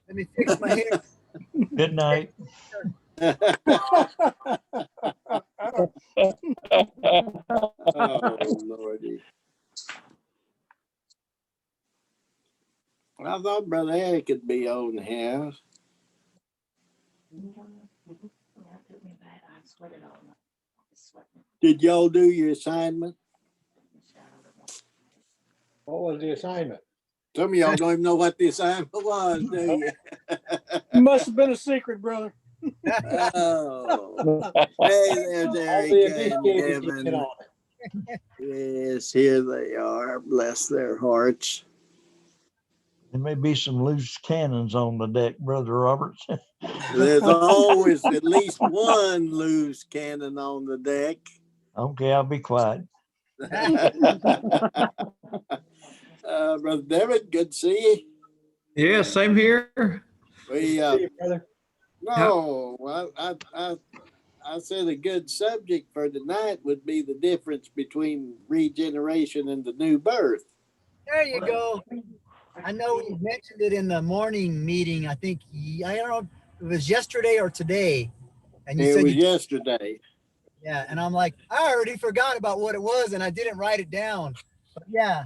Let me fix my hair. Good night. Oh, Lordy. I thought Brother Eric could be on here. Did y'all do your assignment? What was the assignment? Some of y'all don't even know what the assignment was, do you? Must have been a secret, brother. Oh. Hey, there's All the Eric and initiators get Devin. on it. Yes, here they are. Bless their hearts. There may be some loose cannons on the deck, Brother Roberts. There's always at least one loose cannon on the deck. Okay, I'll be quiet. Brother David, good to see you. Yeah, same here. We See you, brother. no, I said a good subject for tonight would be the difference between regeneration and the new birth. There you go. I know you mentioned it in the morning meeting. I think, I don't know if it was yesterday or today. And you It said was you, yesterday. yeah. And I'm like, I already forgot about what it was and I didn't write it down. But yeah,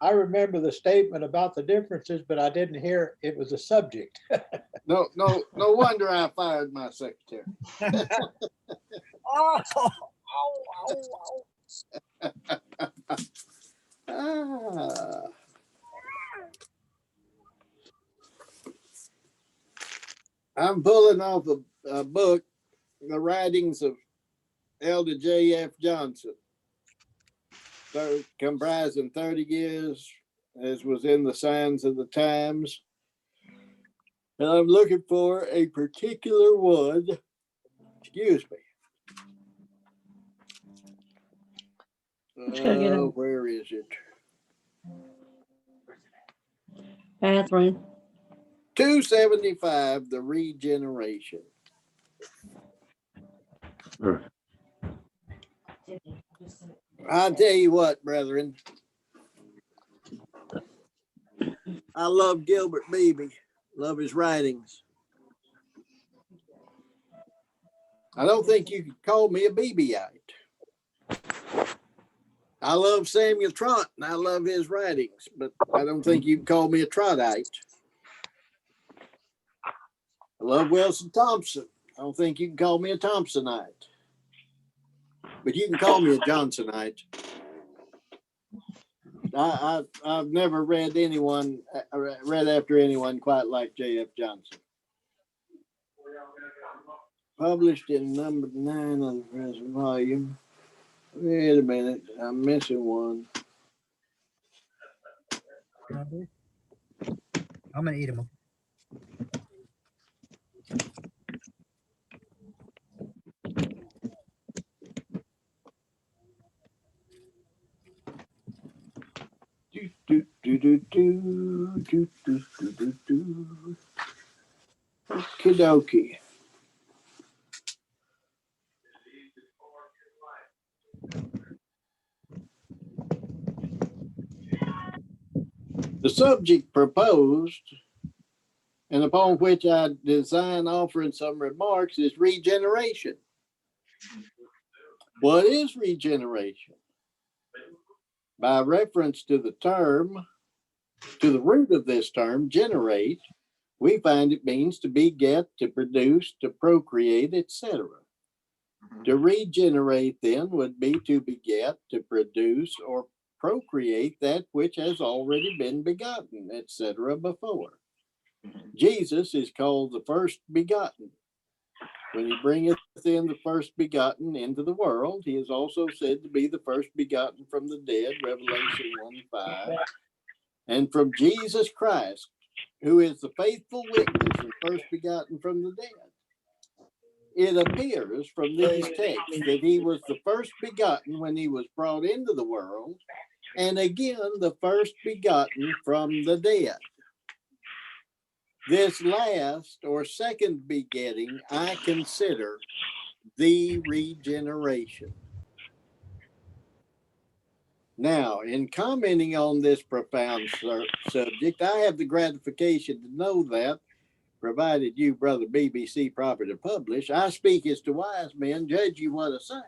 I remember the statement about the differences, but I didn't hear it was a subject. No wonder I fired my secretary. oh, ow. Ah. I'm pulling off a book, The Writings of Elder J.F. Johnson, comprising 30 years, as was in the Signs of the Times. And I'm looking for a particular one. Excuse me. Where is it? Catherine. 275, The Regeneration. I'll tell you what, brethren. I love Gilbert Beebe. Love his writings. I don't think you could call me a Beebeite. I love Samuel Trott and I love his writings, but I don't think you can call me a Trottite. I love Wilson Thompson. I don't think you can call me a Thompsonite. But you can call me a Johnsonite. I've never read after anyone quite like J.F. Johnson. Published in number 9 of the present volume. Wait a minute, I'm missing one. I'm going to eat them. Okie dokie. The subject proposed, and upon which I design offering some remarks, is regeneration. What is regeneration? By reference to the root of this term, generate, we find it means to beget, to produce, to procreate, etc. To regenerate then would be to beget, to produce, or procreate that which has already been begotten, etc. before. Jesus is called the first begotten. When he bringeth in the first begotten into the world, he is also said to be the first begotten from the dead, Revelation 1:5. And from Jesus Christ, who is the faithful witness and first begotten from the dead. It appears from these texts that he was the first begotten when he was brought into the world, and again the first begotten from the dead. This last or second begetting I consider the regeneration. Now, in commenting on this profound subject, I have the gratification to know that, provided you, brother BBC, proper to publish, I speak as to wise men, judge you what I say.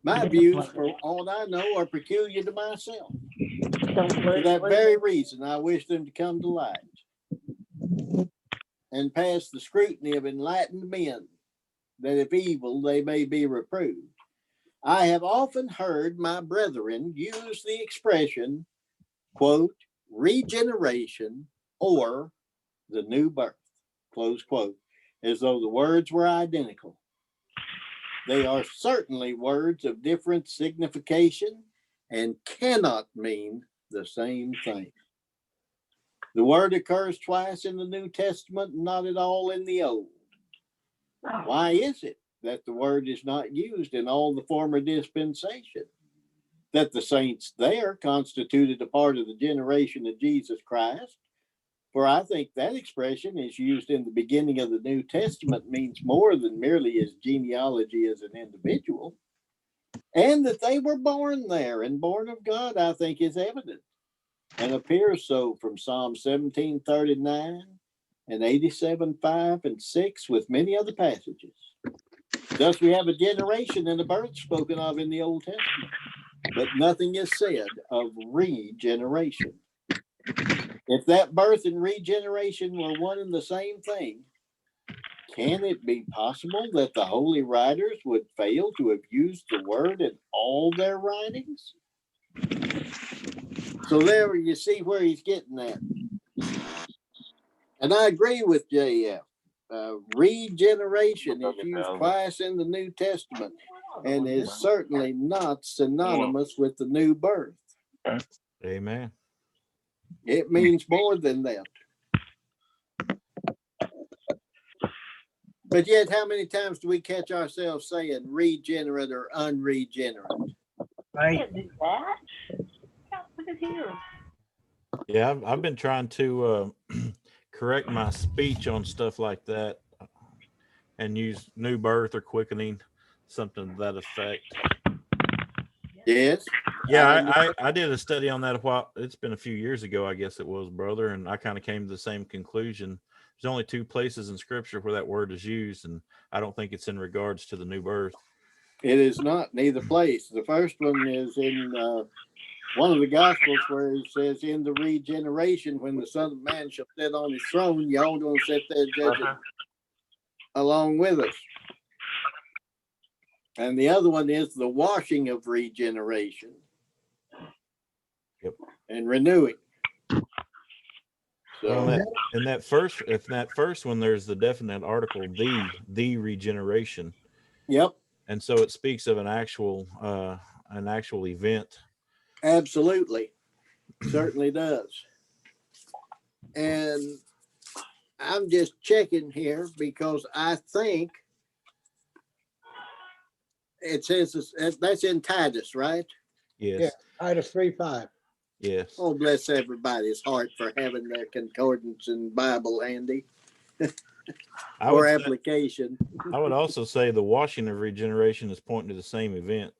My views, for all I know, are peculiar to myself. For that very reason, I wish them to come to light and pass the scrutiny of enlightened men, that if evil, they may be reproved. I have often heard my brethren use the expression, quote, regeneration or the new birth, close quote, as though the words were identical. They are certainly words of different signification and cannot mean the same thing. The word occurs twice in the New Testament, not at all in the Old. Why is it that the word is not used in all the former dispensation? That the saints there constituted a part of the generation of Jesus Christ? For I think that expression is used in the beginning of the New Testament means more than merely his genealogy as an individual. And that they were born there and born of God, I think, is evident and appears so from Psalm 17:39 and 87:5 and 6, with many other passages. Thus, we have a generation and a birth spoken of in the Old Testament, but nothing is said of regeneration. If that birth and regeneration were one and the same thing, can it be possible that the holy writers would fail to have used the word in all their writings? So there you see where he's getting at. And I agree with JF. Regeneration is used twice in the New Testament and is certainly not synonymous with the new birth. Amen. It means more than that. But yet, how many times do we catch ourselves saying regenerate or unregenerate? Right. Yeah, I've been trying to correct my speech on stuff like that and use new birth or quickening, something to that effect. Yes. Yeah, I did a study on that a while. It's been a few years ago, I guess it was, brother, and I kind of came to the same conclusion. There's only two places in Scripture where that word is used, and I don't think it's in regards to the new birth. It is not, neither place. The first one is in one of the Gospels where it says, in the regeneration, when the Son of Man shall sit on his throne, y'all gonna sit there judging along with us. And the other one is the washing of regeneration. Yep. And renewing. So Well, in that first one, there's the definite article, the regeneration. Yep. And so it speaks of an actual event. Absolutely. Certainly does. And I'm just checking here because I think it says that's in Titus, right? Yes. Yeah. Titus 3:5. Yes. Oh, bless everybody's heart for having their concordance and Bible handy or application. I would also say the washing of regeneration is pointing to the same event.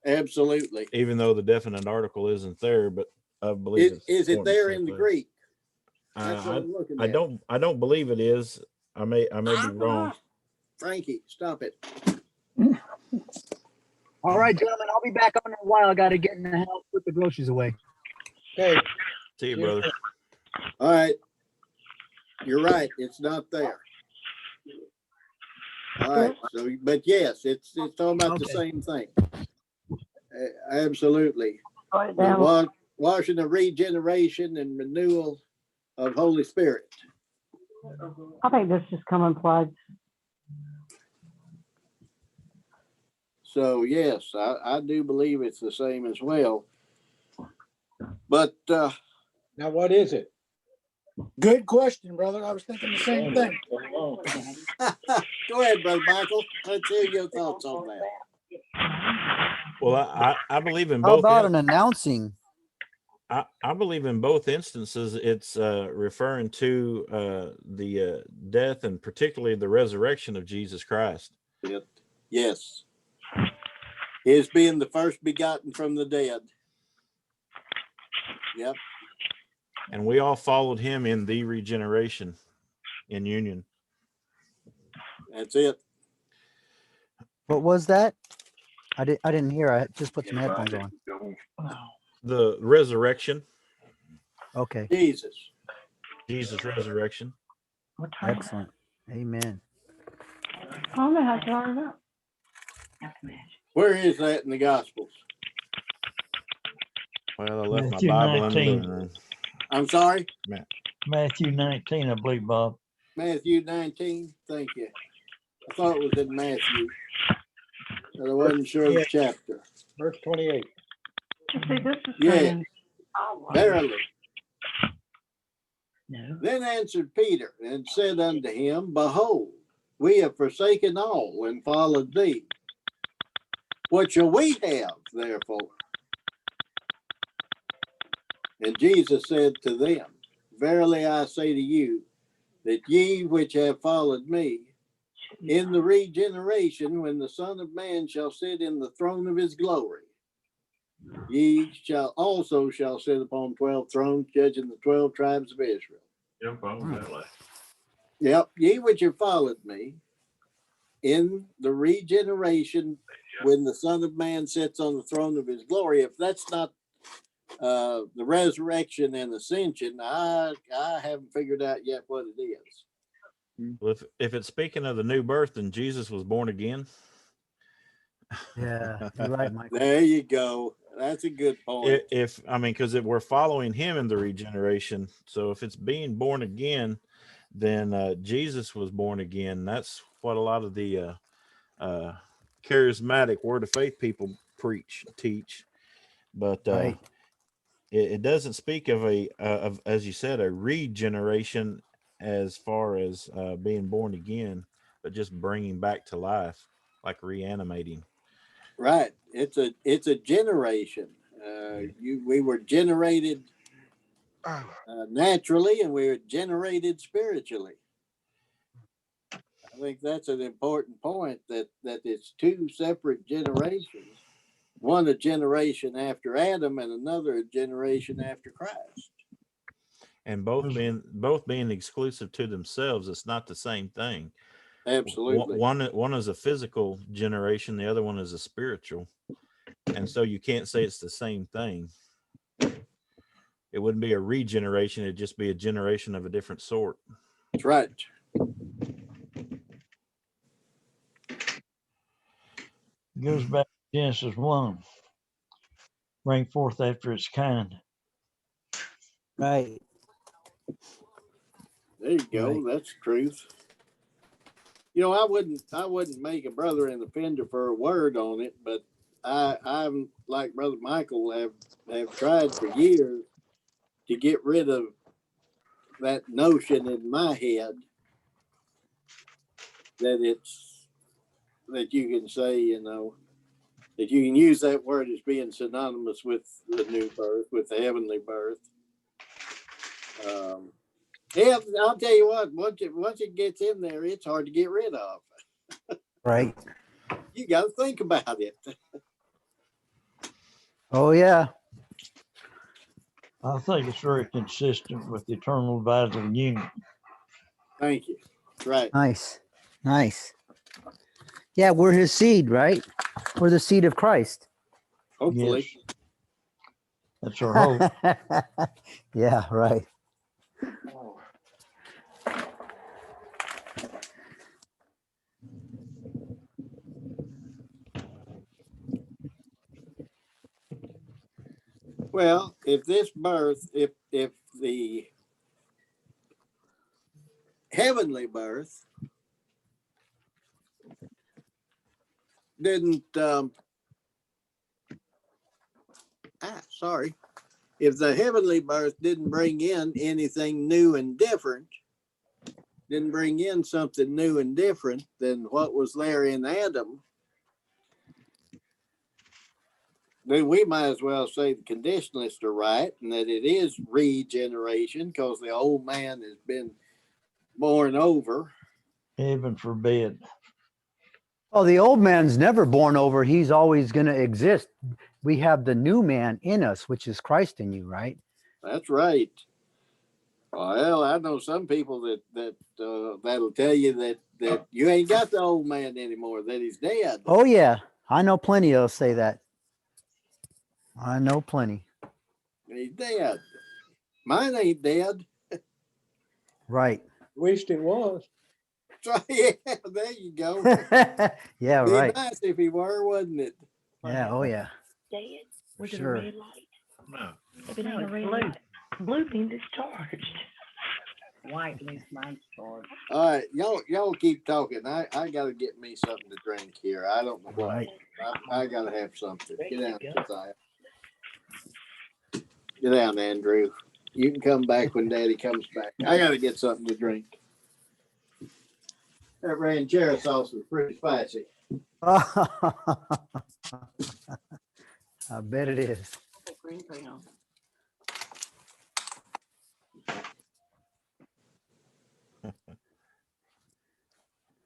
Absolutely. Even though the definite article isn't there, but I believe Is it there in the thing. Greek? That's what I'm looking at. I don't believe it is. I may be wrong. Frankie, stop it. All right, gentlemen, I'll be back on in a while. I got to get in the house, put the groceries away. Okay. See you, brother. All right. You're right. It's not there. All right. So, but yes, it's talking about the same thing. Absolutely. The washing of regeneration and renewal of Holy Spirit. I think this is common plugs. So yes, I do believe it's the same as well. But Now, what is it? Good question, brother. I was thinking the same thing. go ahead, Brother Michael. Let's hear your thoughts on that. Well, I believe in How both. about an announcing? I believe in both instances, it's referring to the death and particularly the resurrection of Jesus Christ. Yes. His being the first begotten from the dead. Yep. And we all followed him in the regeneration in union. That's it. What was that? I didn't hear. I just put some headphones on. The resurrection, Okay, Jesus. Jesus' resurrection. excellent. Amen. I don't know how to turn it up. Where is that in the Gospels? Well, I left Matthew my Bible in the 19. living room. I'm sorry, Matthew 19, I believe, Bob. Matthew 19. Thank you. I thought it was in Matthew, but I wasn't sure the chapter. Verse 28. You see, this is Yeah. saying, Verily. Then answered Peter and said unto him, Behold, we have forsaken all and followed thee. What shall we have, therefore? And Jesus said to them, Verily I say to you, that ye which have followed me, in the regeneration, when the Son of Man shall sit in the throne of his glory, ye shall also sit upon 12 thrones, judging the 12 tribes of Israel. Yep, ye which have followed me, in the regeneration, when the Son of Man sits on the throne of his glory. If that's not the resurrection and ascension, I haven't figured out yet what it is. Well, if it's speaking of the new birth, then Jesus was born again. Yeah, you're right, Michael. There you go. That's a good point. If I mean, because we're following him in the regeneration, so if it's being born again, then Jesus was born again. That's what a lot of the charismatic word of faith people teach. But Right. it doesn't speak of as you said, a regeneration as far as being born again, but just bringing back to life, like reanimating. Right. It's a generation. We were generated naturally, and we were generated spiritually. I think that's an important point, that it's two separate generations. One a generation after Adam, and another a generation after Christ. And both being exclusive to themselves, it's not the same thing. Absolutely. One is a physical generation, the other one is a spiritual, and so you can't say it's the same thing. It wouldn't be a regeneration; it'd just be a generation of a different sort. That's right. Goes back to Genesis 1. Bring forth after its kind. Right. There you go. Right. That's truth. You know, I wouldn't make a brother an offender for a word on it, but I'm like Brother Michael, have tried for years to get rid of that notion in my head that you can say, you know, that you can use that word as being synonymous with the new birth, with the heavenly birth. Yeah, I'll tell you what, once it gets in there, it's hard to get rid of. Right. You got to think about it. Oh yeah. I think it's very consistent with the eternal advisor union. Thank you. Right. Nice. Nice. Yeah, we're his seed, right? We're the seed of Christ. Hopefully. Yes. That's our hope. Yeah, right. Well, if this birth, if the heavenly birth didn't, if the heavenly birth didn't bring in anything new and different, didn't bring in something new and different than what was there in Adam, then we might as well say the conditionalists are right, and that it is regeneration because the old man has been born over. Heaven forbid. Oh, the old man's never born over. He's always going to exist. we have the new man in us, which is Christ in you, right? That's right. Well, I know some people that'll tell you that you ain't got the old man anymore, that he's dead. Oh yeah, I know plenty of say that. I know plenty. He's dead. Mine ain't dead. Right. Wished it was. So, yeah, there you go. Yeah, Be right. nice if he were, wouldn't it? Yeah, oh yeah. Dead. For Was it a sure. red light? No. If it ain't a red light, blue means it's charged. White means mine's charged. All right, y'all keep talking. I gotta get me something to drink here. I don't know what. Right. I gotta have something. Get down, Josiah. Get down, Andrew. You can come back when Daddy comes back. I gotta get something to drink. That ranchero sauce was pretty spicy. I bet it is. Green crayon.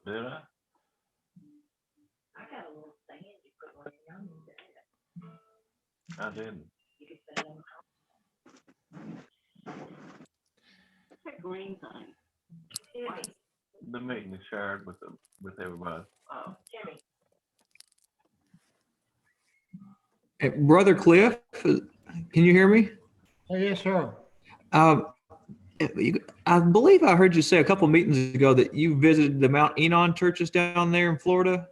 Did I? I got a little stand you put on your own. I didn't. You can set it on top. That green thing. What? The meeting is shared with everybody. Oh, Jimmy. Hey, Brother Cliff, can you hear me? Oh, yes, sir. I believe I heard you say a couple meetings ago that you visited the Mount Enon churches down there in Florida.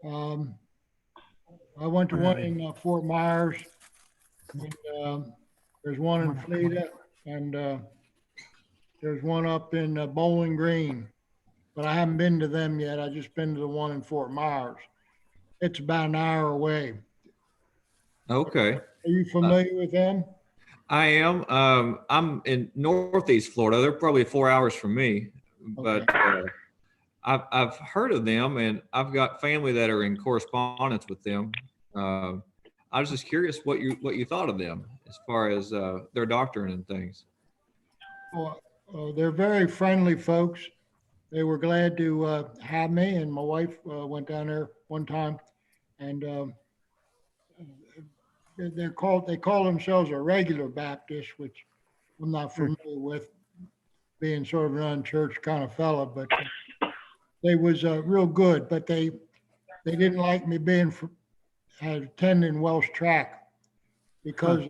I went to one in Fort Myers, and there's one in Florida, and there's one up in Bowling Green, but I haven't been to them yet. I just been to the one in Fort Myers. It's about an hour away. Okay. Are you familiar with them? I am. I'm in Northeast Florida. They're probably 4 hours from me, but I've heard of them, and I've got family that are in correspondence with them. I was just curious what you thought of them as far as their doctrine and things. Well, they're very friendly folks. They were glad to have me, and my wife went down there one time, and they call themselves a regular Baptist, which I'm not familiar with, being sort of an unchurched kind of fella, but they was real good, but they didn't like me being attending Welsh Track because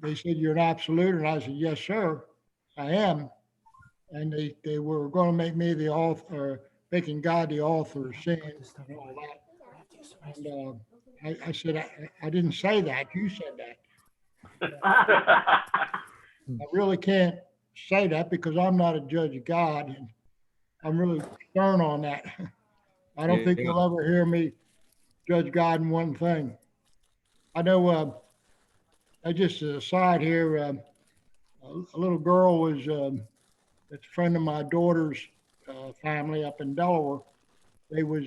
they said, "You're an absolute," and I said, "Yes, sir, I am." And they were going to make me the author, making God the author of sin and all that. And I said, I didn't say that. You said that. I really can't say that because I'm not a judge of God, and I'm really stern on that. I don't think you'll ever hear me judge God in one thing. I know, just as a side here, a little girl was, it's a friend of my daughter's family up in Delaware. They was,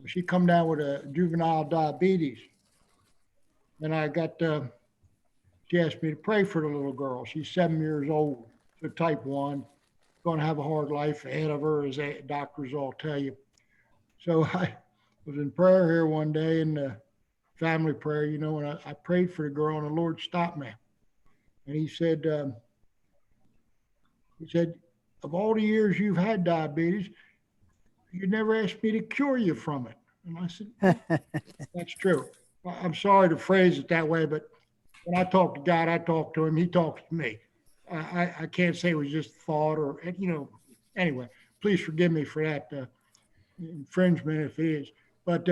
she come down with a juvenile diabetes. And I got, she asked me to pray for the little girl. She's 7 years old, so type 1, going to have a hard life ahead of her, as doctors all tell you. So I was in prayer here one day, in family prayer, and I prayed for the girl, and the Lord stopped me. And he said, of all the years you've had diabetes, you never asked me to cure you from it. And I said, that's true. I'm sorry to phrase it that way, but when I talk to God, I talk to him, he talks to me. I can't say it was just thought or, anyway, please forgive me for that infringement if it is. But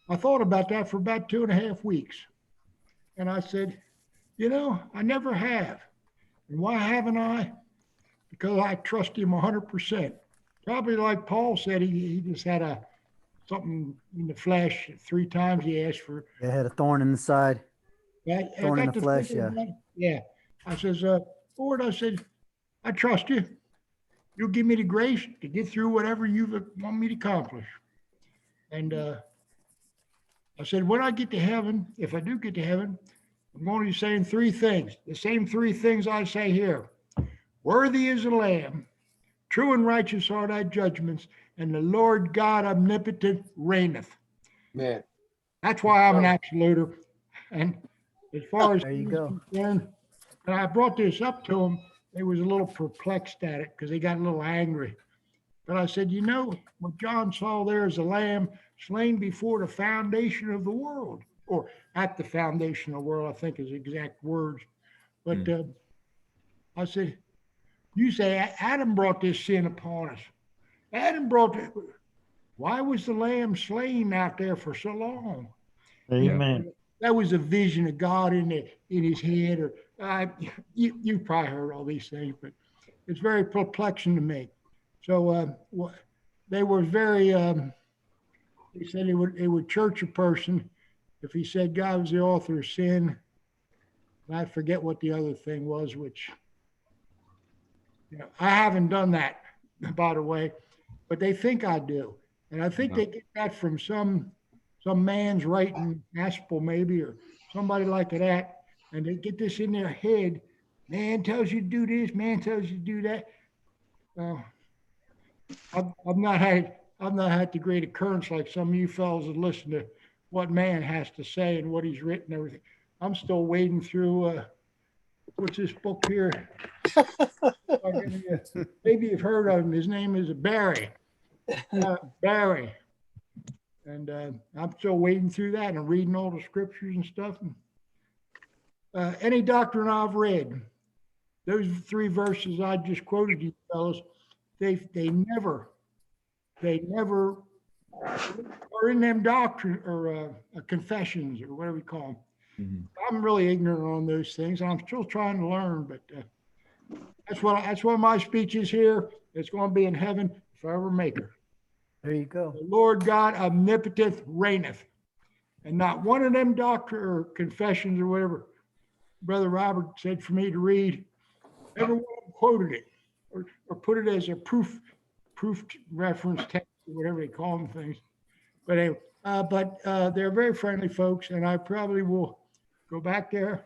I thought about that for about 2.5 weeks. And I said, I never have. And why haven't I? Because I trust him 100%. Probably like Paul said, he just had something in the flesh 3 times he asked for. They had a thorn in the side. Thorn in the flesh, yeah. Yeah. I says, Lord, I said, I trust you. You'll give me the grace to get through whatever you want me to accomplish. And I said, when I get to heaven, if I do get to heaven, I'm going to be saying 3 things. The same 3 things I say here. Worthy is the Lamb, true and righteous are thy judgments, and the Lord God omnipotent reigneth. Man, That's why I'm an absoluter. And as far as There you he's go. concerned, and I brought this up to him, they was a little perplexed at it because they got a little angry. But I said, you know, what John saw there is a lamb slain before the foundation of the world, or at the foundation of the world, I think is the exact words. But I said, you say Adam brought this sin upon us. Adam brought it. Why was the lamb slain out there for so long? Amen. That was a vision of God in his head, or you probably heard all these things, but it's very perplexing to me. So they were very. They said it would church a person if he said God was the author of sin. And I forget what the other thing was, which I haven't done that, by the way, but they think I do, and I think they get that from some man's writing, Aspel maybe, or somebody like that, and they get this in their head. Man tells you to do this, man tells you to do that. I've not had the great occurrence like some of you fellows that listen to what man has to say and what he's written and everything. I'm still wading through what's this book here? Maybe you've heard of him. His name is Barry. Barry. And I'm still wading through that and reading all the scriptures and stuff. And, any doctrine I've read, those 3 verses I just quoted you fellows, they never are in them doctrine or confessions or whatever you call them. I'm really ignorant on those things. I'm still trying to learn, but that's what my speech is here. It's going to be in heaven if I ever make it. There you go. The Lord God omnipotent reigneth. And not one of them doctrine or confessions or whatever Brother Robert said for me to read, every one of them quoted it or put it as a proof reference text or whatever they call them things. But anyway, they're very friendly folks, and I probably will go back there.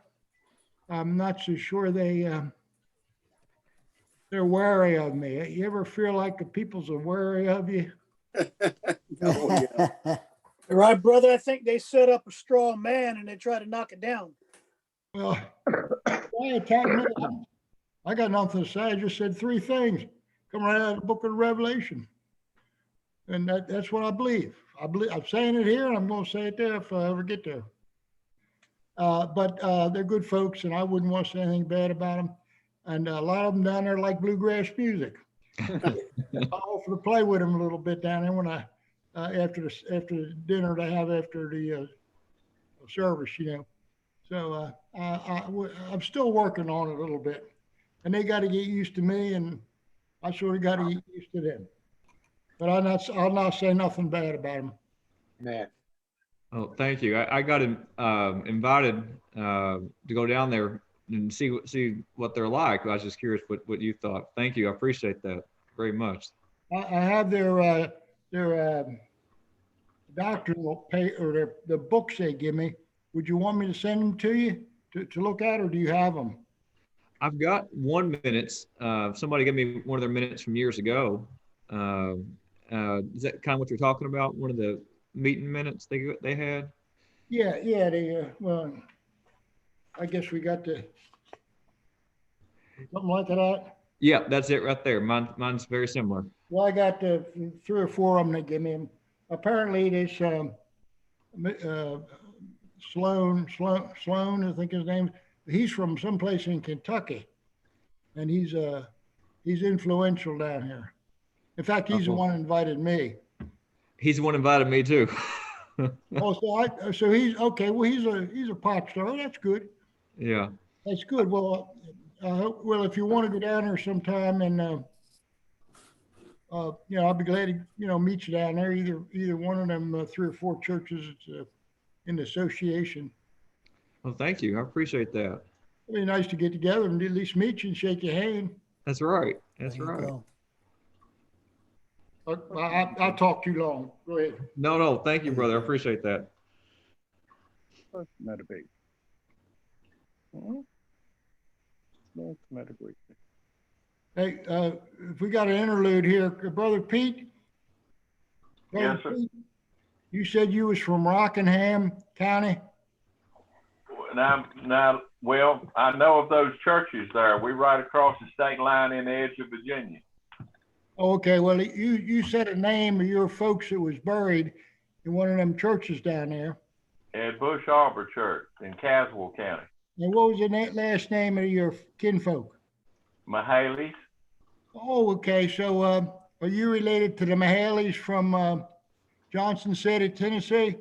I'm not so sure they're wary of me. You ever feel like the people's are wary of you? Oh, yeah. Right, brother. I think they set up a straw man and they try to knock it down. Well, they attacked me. I got nothing to say. I just said 3 things. Come right out of the book of Revelation. And that's what I believe. I'm saying it here and I'm going to say it there if I ever get there. But they're good folks and I wouldn't want to say anything bad about them. And a lot of them down there like bluegrass music. I offer to play with them a little bit down there when I after the dinner they have after the service, So I'm still working on it a little bit, and they got to get used to me, and I sort of got to get used to them. But I'll not say nothing bad about them. man. Oh, thank you. I got invited to go down there and see what they're like. I was just curious what you thought. Thank you. I appreciate that very much. I have their doctrinal pay or the books they give me. Would you want me to send them to you to look at, or do you have them? I've got 1 minute. Somebody gave me one of their minutes from years ago. Is that kind of what you're talking about? One of the meeting minutes they had? Yeah. Well, I guess we got something like that. Yeah, that's it right there. Mine's very similar. Well, I got 3 or 4 of them they give me. Apparently, this Sloan, I think his name. He's from someplace in Kentucky, and he's influential down here. In fact, he's the one who invited me. He's the one who invited me too. So he's okay. Well, he's a pop star. That's good. Yeah. That's good. Well, if you want to go down there sometime, and I'll be glad to meet you down there. Either one of them 3 or 4 churches in the association. Well, thank you. I appreciate that. It'd be nice to get together and at least meet you and shake your hand. That's right. That's right. I'll talk too long. Go ahead. No. Thank you, brother. I appreciate that. Not a big. No, not a big. Hey, if we got an interlude here, Brother Pete. Yes, sir. Pete, You said you was from Rockingham County? Well, I know of those churches there. We right across the state line in the edge of Virginia. Okay, well, you said a name of your folks that was buried in one of them churches down there. At Bush Arbor Church in Caswell County. And what was the last name of your kinfolk? Mahaleys. Oh, okay. So, are you related to the Mahaleys from Johnson City, Tennessee?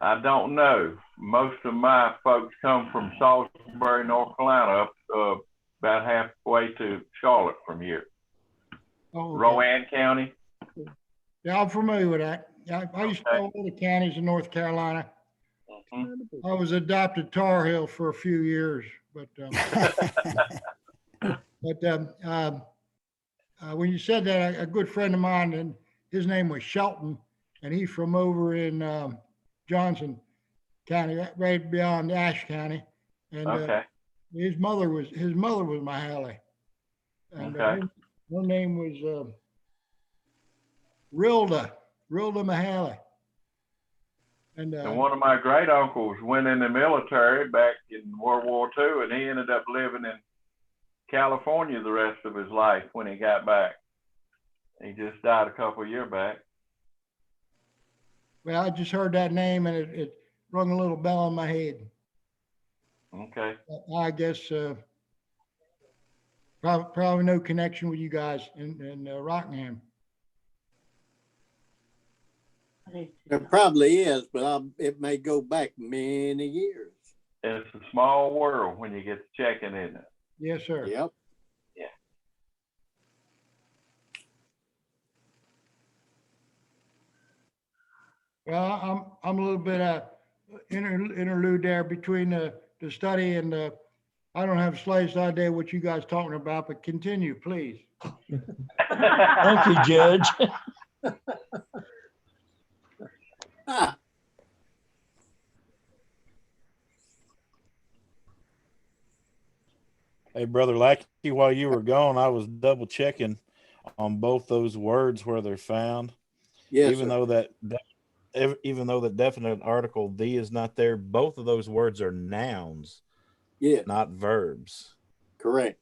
I don't know. Most of my folks come from Salisbury, North Carolina, up about halfway to Charlotte from here. Oh, okay. Rowan County. Yeah, I'm familiar with that. I used to know all the counties in North Carolina. Mhm. I was adopted Tar Heel for a few years, but when you said that, a good friend of mine, and his name was Shelton, and he's from over in Johnson County, right beyond Ashe County. And Okay. his mother was Mahale. And Okay. her name was Rilda Mahale. And And one of my great uncles went in the military back in World War II, and he ended up living in California the rest of his life when he got back. He just died a couple of years back. well, I just heard that name and it rung a little bell in my head. Okay. I guess probably no connection with you guys in Rockingham. There probably is, but it may go back many years. It's a small world when you get to checking, isn't it? Yes, sir. Yep. Well, I'm a little bit interlude there between the study and I don't have the slightest idea what you guys talking about, but continue, please. Thank you, Judge. Ah, Hey, Brother Lackey, while you were gone, I was double checking on both those words where they're found. yes, Even sir. though that definite article "the" is not there, both of those words are nouns, Yeah, not verbs. correct.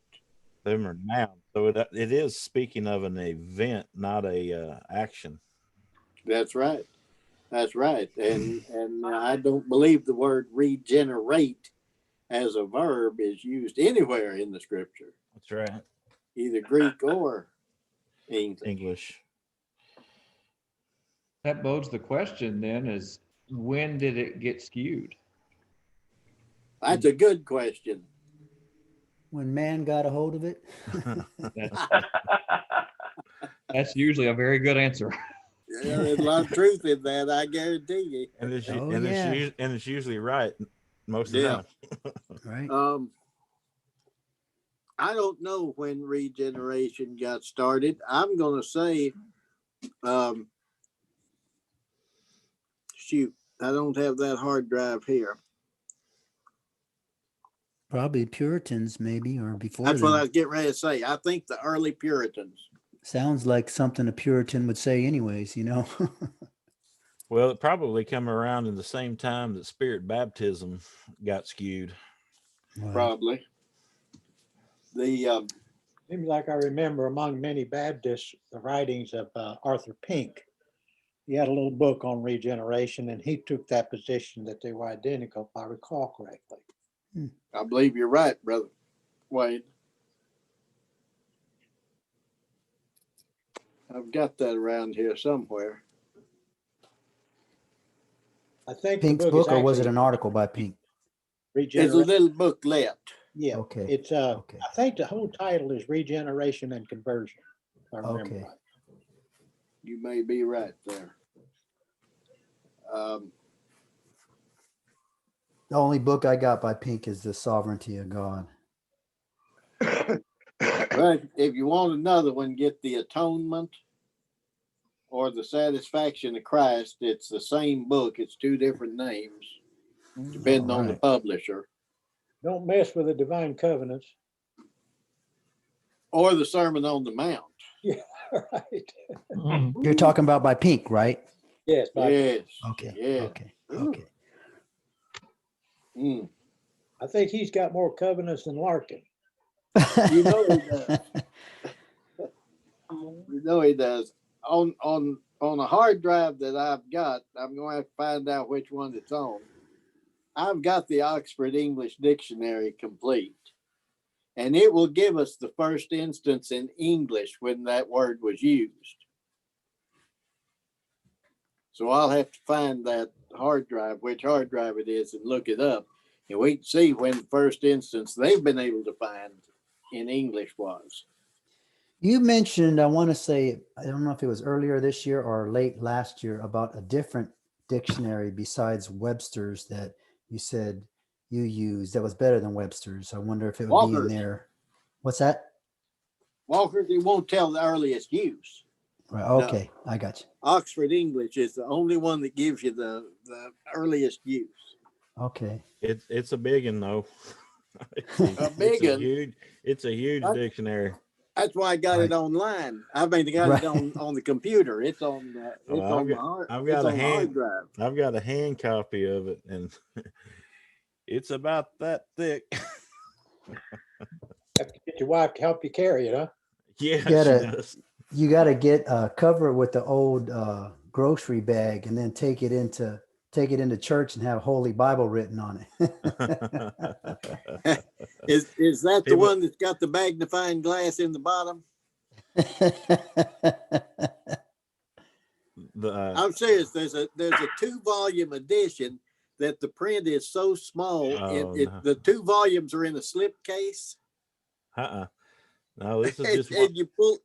Them are nouns, so it is speaking of an event, not a action. That's right. That's right. And I don't believe the word regenerate as a verb is used anywhere in the scripture, That's right. either Greek or English. English. That bodes the question then is when did it get skewed? That's a good question. When man got a hold of it. That's usually a very good answer. Yeah, there's a lot of truth in that, I guarantee you. And it's Oh, and yeah. it's usually right most of the Yeah. time. Right. I don't know when regeneration got started. I'm gonna say, shoot, I don't have that hard drive here. Probably Puritans maybe, or before That's what I them. was getting ready to say. I think the early Puritans. Sounds like something a Puritan would say anyways, you know? Well, it probably come around in the same time that spirit baptism got skewed. Wow. Probably. The Seems like I remember among many Baptists, the writings of Arthur Pink. He had a little book on regeneration and he took that position that they were identical, if I recall correctly. I believe you're right, brother Wade. I've got that around here somewhere. I think the Pink's book book, is or was it actually an article by Pink? It's a Regeneration. little booklet. Yeah, Okay. it's Okay. I think the whole title is Regeneration and Conversion. If I remember Okay. right. You may be right there. The only book I got by Pink is The Sovereignty of God. But if you want another one, get the Atonement or the Satisfaction of Christ. It's the same book. It's two different names, depending on the Alright. publisher. Don't mess with the Divine Covenants. Or the Sermon on the Mount. Right. You're talking about by Pink, right? Yes, by, Yes. Okay, Yeah. okay, okay. Mm. I think he's got more covenants than Larkin. You know he does. You know he does. On a hard drive that I've got, I'm going to have to find out which one it's on. I've got the Oxford English Dictionary complete, and it will give us the first instance in English when that word was used. So I'll have to find that hard drive, which hard drive it is, and look it up, and we can see when the first instance they've been able to find in English was. You mentioned, I want to say, I don't know if it was earlier this year or late last year, about a different dictionary besides Webster's that you said you used that was better than Webster's. I wonder if it would be in Walker's. there. What's that? Walker, it won't tell the earliest use. Right, okay, I got you. Oxford English is the only one that gives you the earliest use. Okay. It's a big one though. A big one. It's a huge dictionary. That's why I got Right. it online. I mean, I got Right. it on the computer. It's on Well, I've got a hard hand drive. I've got a hand copy of it, and it's about that thick. Have to get your wife to help you carry it, huh? Yeah, You gotta- she does. You got to get cover it with the old grocery bag and then take it into church and have Holy Bible written on it. Is that the People- one that's got the magnifying glass in the bottom? I'm serious. There's a 2-volume edition that the print is so small. Oh, no. The 2 volumes are in a slip case. No, this is And, just and you pull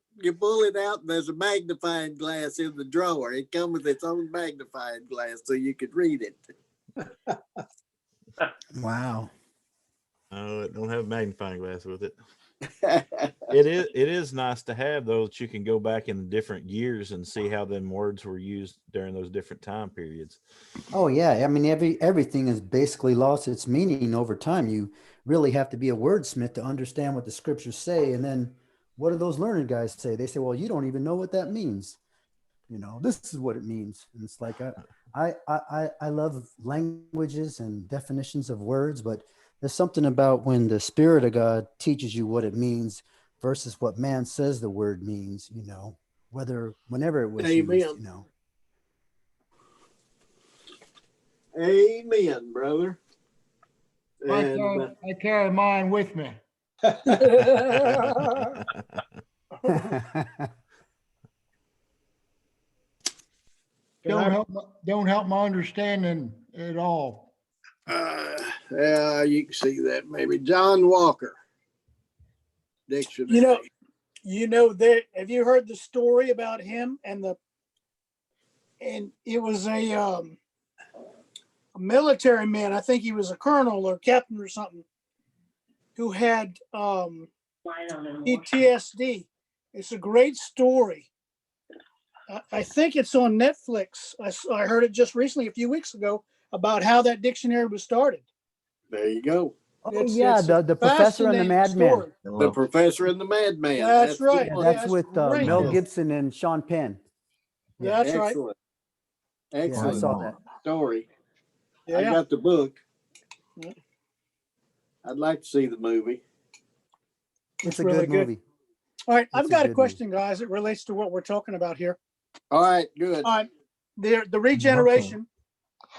it out, and there's a magnifying glass in the drawer. It comes with its own magnifying glass, so you could read it. Wow. Oh, it don't have a magnifying glass with it. It is nice to have those. You can go back in different years and see how them words were used during those different time periods. Oh yeah, I mean everything has basically lost its meaning over time. You really have to be a wordsmith to understand what the scriptures say. And then what do those learned guys say? They say, well, you don't even know what that means. You know, this is what it means. And it's like I love languages and definitions of words, but there's something about when the Spirit of God teaches you what it means versus what man says the word means, you know, whenever it was Amen. used, you know. Amen, brother. And, I carry mine with me. Don't help my understanding at all. yeah, you can see that maybe. John Walker. Dictionary. Have you heard the story about him and it was a military man. I think he was a colonel or captain or something who had PTSD. It's a great story. I think it's on Netflix. I heard it just recently, a few weeks ago, about how that dictionary was started. There you go. Oh It's yeah, a the professor and the fascinating madman. story. The Professor and the Madman. That's the right. Yeah, one. Yeah, that's it's with great. Mel Yes. Gibson and Sean Penn. Yeah. That's right. Excellent. Yeah, I Excellent saw that. story. I Yeah. got the book. Yeah. I'd like to see the movie. It's a really good good. movie. All right. It's I've a got a good question, guys. It relates to what we're talking about here. All right, good. All right. The regeneration,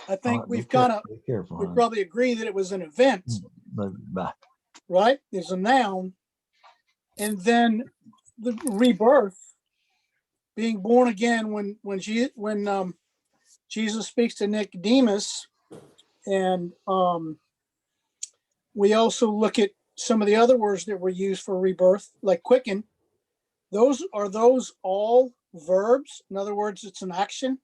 I think we've kind of, Be careful. we honey. probably agree that it was an event, Bye. right? It's a noun. And then the rebirth, being born again when Jesus speaks to Nicodemus, and we also look at some of the other words that were used for rebirth, like quicken. Those all verbs? In other words, it's an action.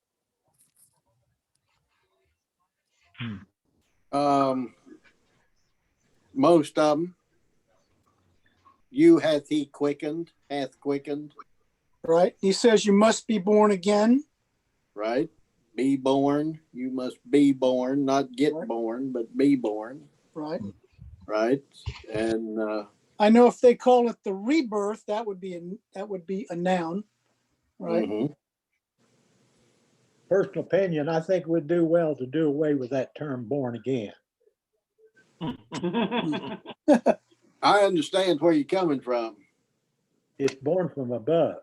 Most of them. You hath he quickened, Right. He says you must be born again. right? Be born. You must be born, not get born, but be born, Right. right? And I know if they call it the rebirth, that would be a noun, right? mhm. personal opinion, I think we'd do well to do away with that term born again. I understand where you're coming from. It's born from above.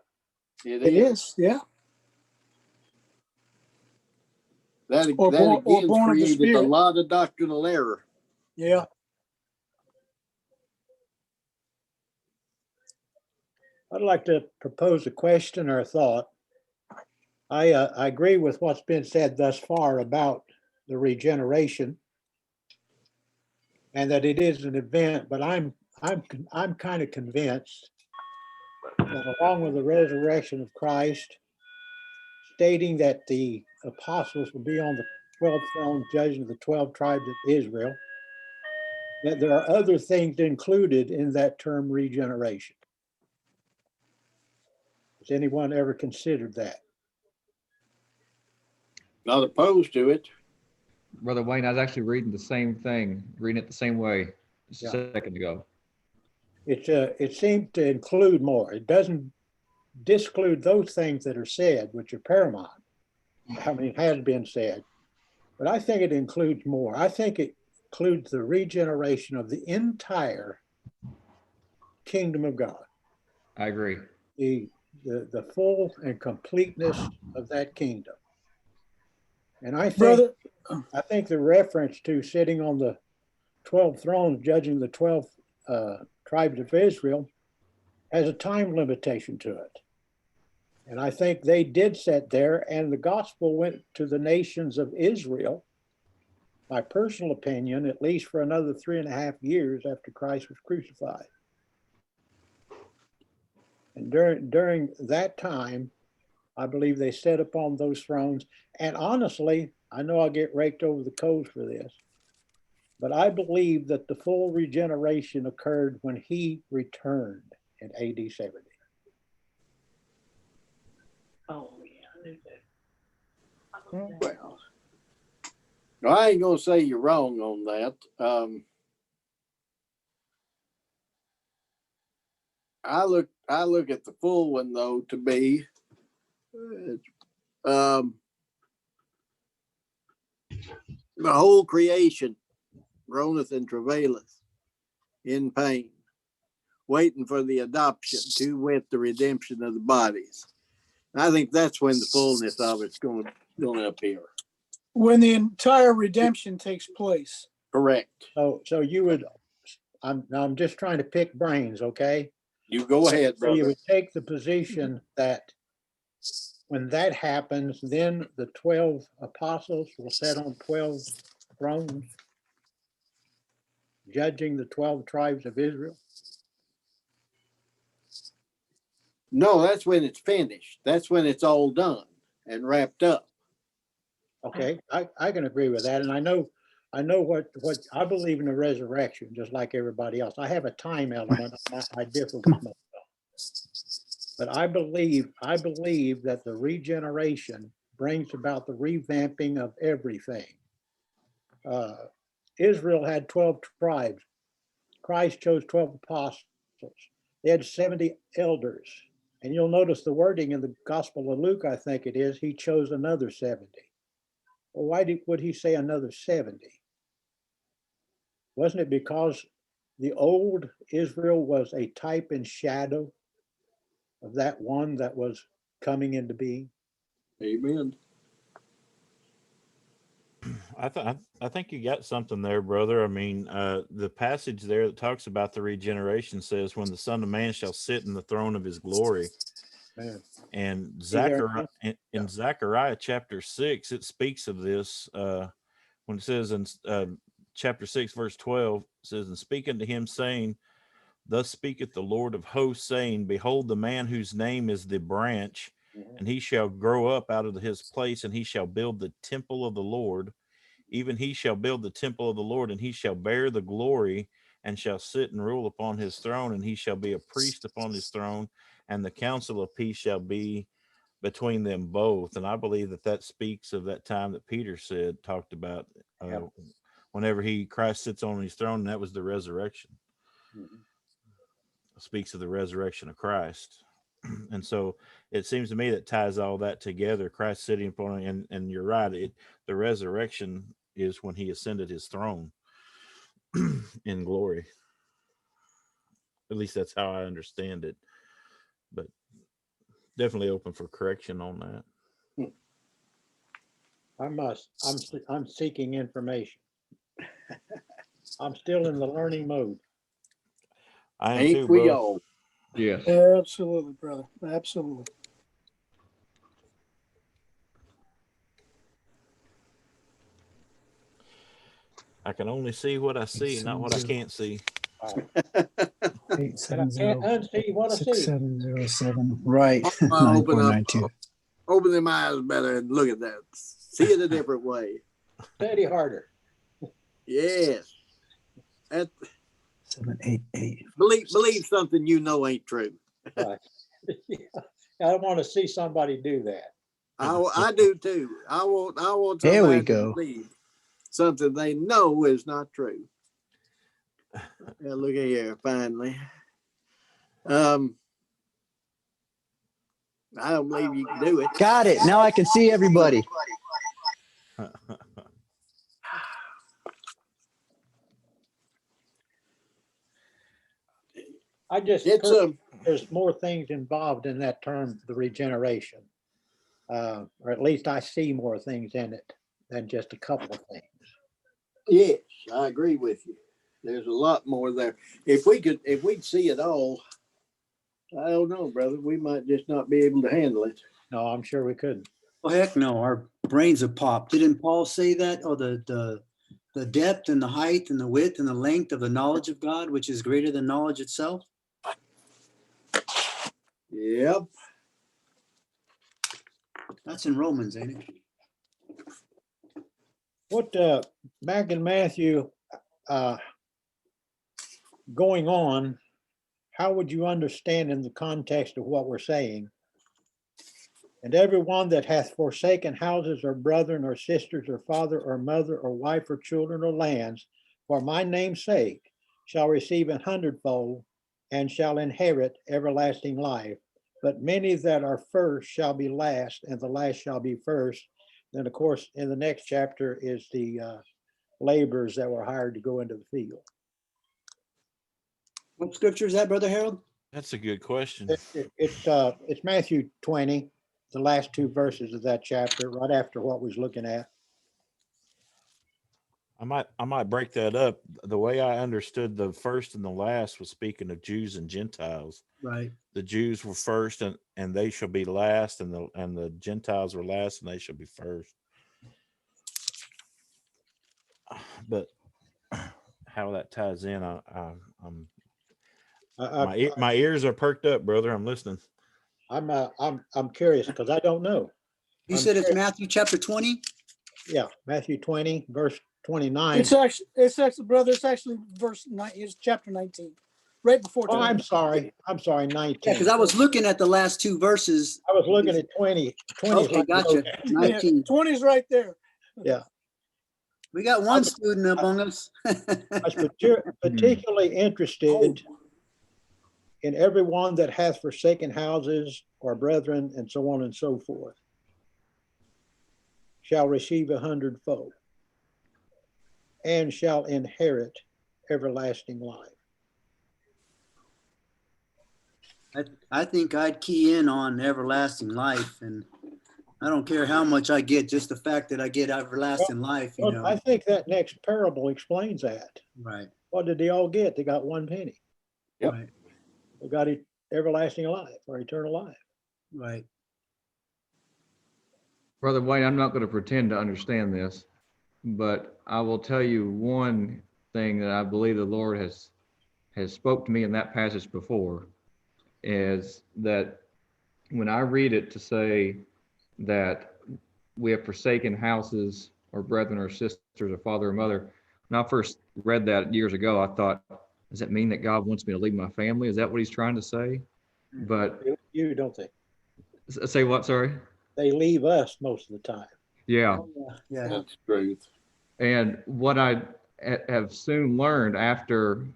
It It is. is, yeah. That, Or that born- or again born of the created a Spirit. lot of doctrinal error. Yeah. I'd like to propose a question or a thought. I agree with what's been said thus far about the regeneration, and that it is an event. But I'm kind of convinced that along with the resurrection of Christ, stating that the apostles will be on the 12 thrones judging the 12 tribes of Israel, that there are other things included in that term regeneration. Has anyone ever considered that? Not opposed to it. Brother Wayne, I was actually reading the same thing, reading it the same way just a second ago. It seems to include more. It doesn't disclude those things that are said, which are paramount. I mean, has been said, but I think it includes more. I think it includes the regeneration of the entire kingdom of God. I agree. The full and completeness of that kingdom. And I think the reference to sitting on the 12 thrones judging the 12 tribes of Israel has a time limitation to it. And I think they did sit there, and the gospel went to the nations of Israel, my personal opinion, at least for another 3.5 years after Christ was crucified. And during that time, I believe they sat upon those thrones. And honestly, I know I'll get raked over the coals for this, but I believe that the full regeneration occurred when he returned in AD 70. Oh, yeah, I knew that. Well, I ain't gonna say you're wrong on that. I look at the full one though to be the whole creation groaneth and travaileth in pain, waiting for the adoption, to wit the redemption of the bodies. And I think that's when the fullness of it's going to appear. When the entire redemption takes place. Correct. So you would, I'm just trying to pick brains, okay? You go ahead, So you brother. would take the position that when that happens, then the 12 apostles will sit on 12 thrones, judging the 12 tribes of Israel. No, that's when it's finished. That's when it's all done and wrapped up. Okay, I can agree with that. And I know what I believe in the resurrection, just like everybody else. I have a time element. I differ with myself. But I believe that the regeneration brings about the revamping of everything. Israel had 12 tribes. Christ chose 12 apostles. They had 70 elders. And you'll notice the wording in the Gospel of Luke, I think it is, he chose another 70. Well, why would he say another 70? Wasn't it because the old Israel was a type and shadow of that one that was coming into being? Amen. I think you got something there, brother. I mean, the passage there that talks about the regeneration says, when the Son of Man shall sit in the throne of his glory. Man. And Zechariah, in Zechariah chapter 6, it speaks of this when it says in chapter 6, verse 12, it says, and speak unto him, saying, thus speaketh the Lord of hosts, saying, behold, the man whose name is the branch, and he shall grow up out of his place, and he shall build the temple of the Lord. Even he shall build the temple of the Lord, and he shall bear the glory, and shall sit and rule upon his throne, and he shall be a priest upon his throne, and the council of peace shall be between them both. And I believe that speaks of that time that Peter talked about whenever Christ sits on his throne, and that was the resurrection. It speaks of the resurrection of Christ. And so it seems to me that ties all that together. Christ sitting upon, and you're right. The resurrection is when he ascended his throne in glory. At least that's how I understand it. But definitely open for correction on that. I'm seeking information. I'm still in the learning mode. I am Ain't too, we bro. all? Yes. Absolutely, brother. Absolutely. I can only see what I see, not what I can't see. And I can't unsee what I see. 6707. Right. Open them eyes better and look at that. See it a different way. Study harder. Yes. That, 788. believe something you know ain't true. Right. I don't want to see somebody do that. I do too. I want There we somebody to go. believe something they know is not true. Yeah, look at here, finally. I don't believe you can do it. Got it. Now I can see everybody. I just It's there's more things involved in that term, the regeneration. Or at least I see more things in it than just a couple of things. yes, I agree with you. There's a lot more there. If we'd see it all, I don't know, brother. We might just not be able to handle it. No, I'm sure we couldn't. Oh, heck no. Our brains have popped. Didn't Paul say that? Oh, the depth and the height and the width and the length of the knowledge of God, which is greater than knowledge itself. Yep. That's in Romans, ain't it? What back in Matthew going on, how would you understand in the context of what we're saying? And everyone that hath forsaken houses or brethren or sisters or father or mother or wife or children or lands for my name's sake shall receive 100-fold and shall inherit everlasting life. But many that are first shall be last, and the last shall be first. Then, of course, in the next chapter is the laborers that were hired to go into the field. What scripture is that, Brother Harold? That's a good question. It's Matthew 20, the last two verses of that chapter, right after what we was looking at. I might break that up. The way I understood the first and the last was speaking of Jews and Gentiles. Right. The Jews were first and they shall be last, and the Gentiles were last and they shall be first. But how that ties in, my ears are perked up, brother. I'm listening. I'm curious because I don't know. You said it's Matthew chapter 20? Yeah, Matthew 20, verse 29. It's actually, brother, it's actually verse 9, it's chapter 19, right before. Oh, 20. I'm sorry, 19. Yeah, because I was looking at the last two verses. I was looking at 20. 20 Okay, gotcha. 19. 20 is right there. Yeah. We got one student among us. I was particularly interested in everyone that hath forsaken houses or brethren and so on and so forth shall receive 100-fold and shall inherit everlasting life. I think I'd key in on everlasting life, and I don't care how much I get, just the fact that I get everlasting life, you know. I think that next parable explains that. Right. What did they all get? They got 1 penny. Yep. Right. They got everlasting life or eternal life. Right. Brother Wayne, I'm not going to pretend to understand this, but I will tell you one thing that I believe the Lord has spoke to me in that passage before, is that when I read it to say that we have forsaken houses or brethren or sisters or father or mother, when I first read that years ago, I thought, does that mean that God wants me to leave my family? Is that what he's trying to say? But You don't think? say what? Sorry. They leave us most of the time. Yeah. Yeah. That's truth. And what I have soon learned after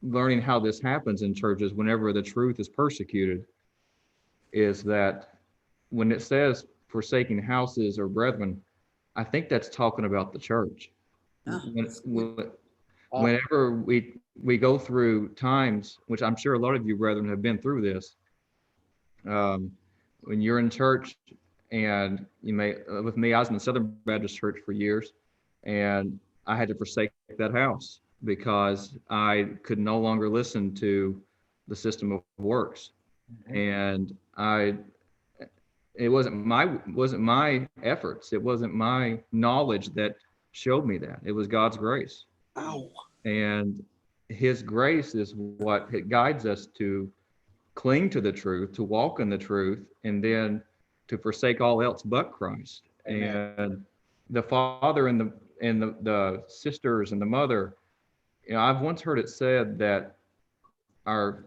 learning how this happens in churches, whenever the truth is persecuted, is that when it says forsaking houses or brethren, I think that's talking about the church. Whenever we go through times, which I'm sure a lot of you brethren have been through this, when you're in church, and you may, with me, I was in the Southern Baptist Church for years, and I had to forsake that house because I could no longer listen to the system of works. And it wasn't my efforts, it wasn't my knowledge that showed me that. It was God's grace. Ow. And his grace is what it guides us to cling to the truth, to walk in the truth, and then to forsake all else but Christ. Amen. And the father and the sisters and the mother, I've once heard it said that our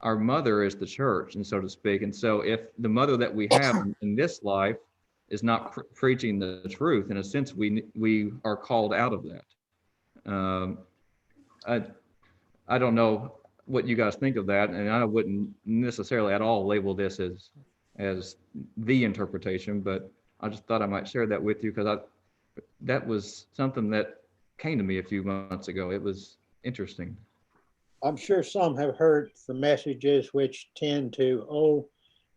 mother is the church, and so to speak. And so if the mother that we have in this life is not preaching the truth, in a sense, we are called out of that. I don't know what you guys think of that, and I wouldn't necessarily at all label this as the interpretation, but I just thought I might share that with you because that was something that came to me a few months ago. It was interesting. I'm sure some have heard the messages which tend to, oh,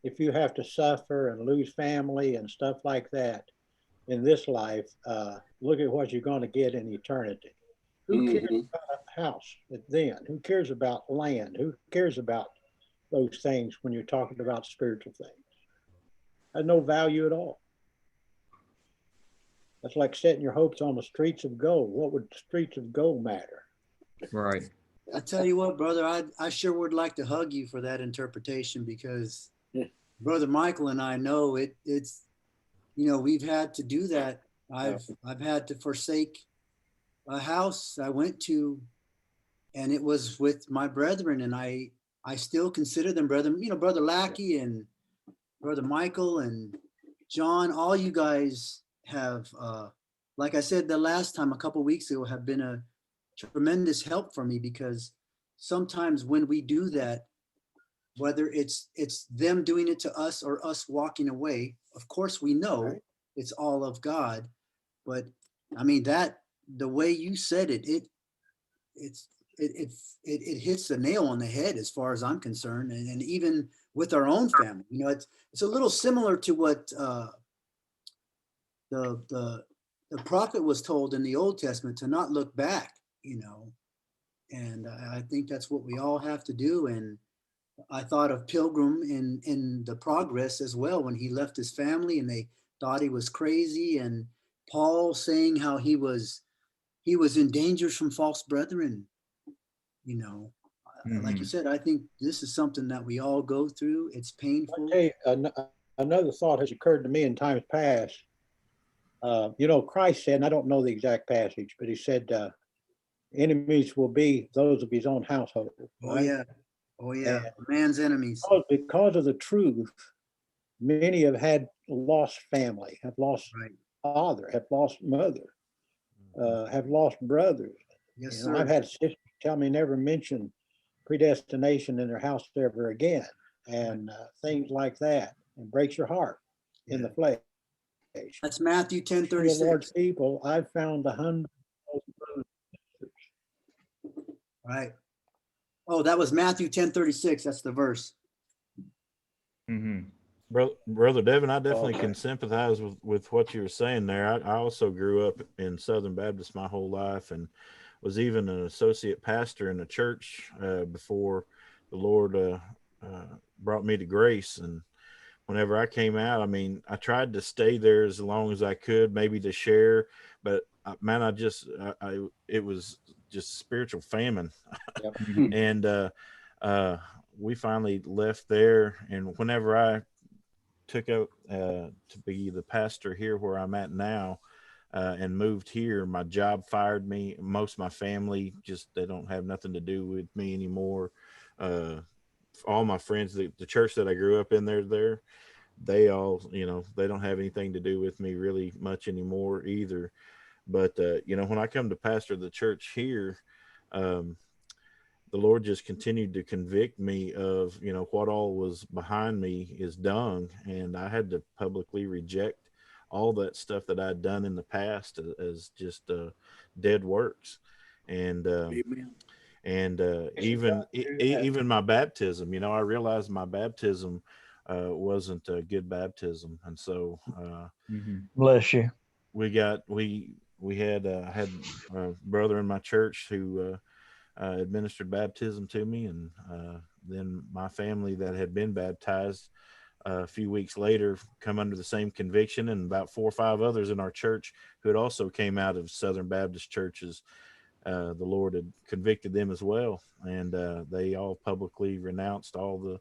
if you have to suffer and lose family and stuff like that in this life, look at what you're going to get in eternity. Who cares about a house then? Who cares about land? Who cares about those things when you're talking about spiritual things? Has no value at all. That's like setting your hopes on the streets of gold. What would the streets of gold matter? Right. I tell you what, brother, I sure would like to hug you for that interpretation, because Brother Michael and I know it's, we've had to do that. I've had to forsake a house I went to, and it was with my brethren, and I still consider them brethren. Brother Lackey and Brother Michael and John, all you guys have, like I said the last time a couple of weeks ago, have been a tremendous help for me, because sometimes when we do that, whether it's them doing it to us or us walking away, of course we know it's all of God, but I mean that the way you said it hits the nail on the head as far as I'm concerned, and even with our own family, it's a little similar to what the prophet was told in the Old Testament, to not look back. And I think that's what we all have to do. And I thought of Pilgrim in the Progress as well, when he left his family and they thought he was crazy, and Paul saying how he was in danger from false brethren. Like you said, I think this is something that we all go through. It's painful. Hey, another thought has occurred to me in times past. Christ said, and I don't know the exact passage, but he said, enemies will be those of his own household. Right? Oh yeah. Man's enemies. Because of the truth, many have had lost family, have lost father, have lost mother, have lost brothers. Yes, sir. I've had sisters tell me never mention predestination in their house ever again, and things like that. It breaks your heart in the flesh. That's Matthew 10:36. The Lord's people, I've found 100 brothers and sisters. Right. Oh, that was Matthew 10:36. That's the verse. Mm-hmm. Brother Devin, I definitely can sympathize with what you were saying there. I also grew up in Southern Baptist my whole life, and was even an associate pastor in a church before the Lord brought me to grace. And whenever I came out, I tried to stay there as long as I could, maybe to share, but man, it was just spiritual famine. And we finally left there. And whenever I took out to be the pastor here where I'm at now, and moved here, my job fired me. Most of my family they don't have nothing to do with me anymore. All my friends, the church that I grew up in, they all, they don't have anything to do with me really much anymore either. But, when I come to pastor the church here, the the Lord just continued to convict me of, you know, what all was behind me is dung. And I had to publicly reject all that stuff that I'd done in the past as just dead works. And Amen. even my baptism, you know, I realized my baptism wasn't a good baptism. And so Bless you. we had a brother in my church who administered baptism to me, and then my family that had been baptized a few weeks later come under the same conviction, and about 4 or 5 others in our church who had also came out of Southern Baptist churches. The Lord had convicted them as well, and they all publicly renounced all the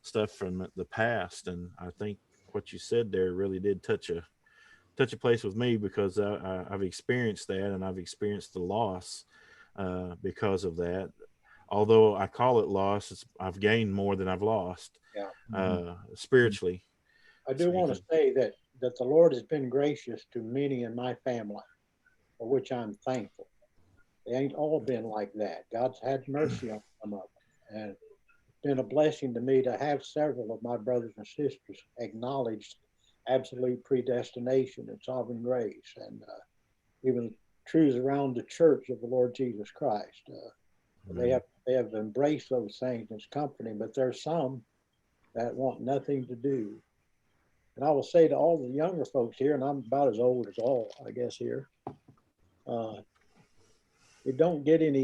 stuff from the past. And I think what you said there really did touch a place with me, because I've experienced that, and I've experienced the loss because of that. Although I call it loss, I've gained more than I've lost. Yeah. Spiritually. I do want to say that the Lord has been gracious to many in my family, for which I'm thankful. They ain't all been like that. God's had mercy on some of them. And it's been a blessing to me to have several of my brothers and sisters acknowledge absolute predestination and sovereign grace, and even truths around the church of the Lord Jesus Christ. They have embraced those things, and it's comforting, but there's some that want nothing to do. And I will say to all the younger folks here, and I'm about as old as all, I guess, here, it don't get any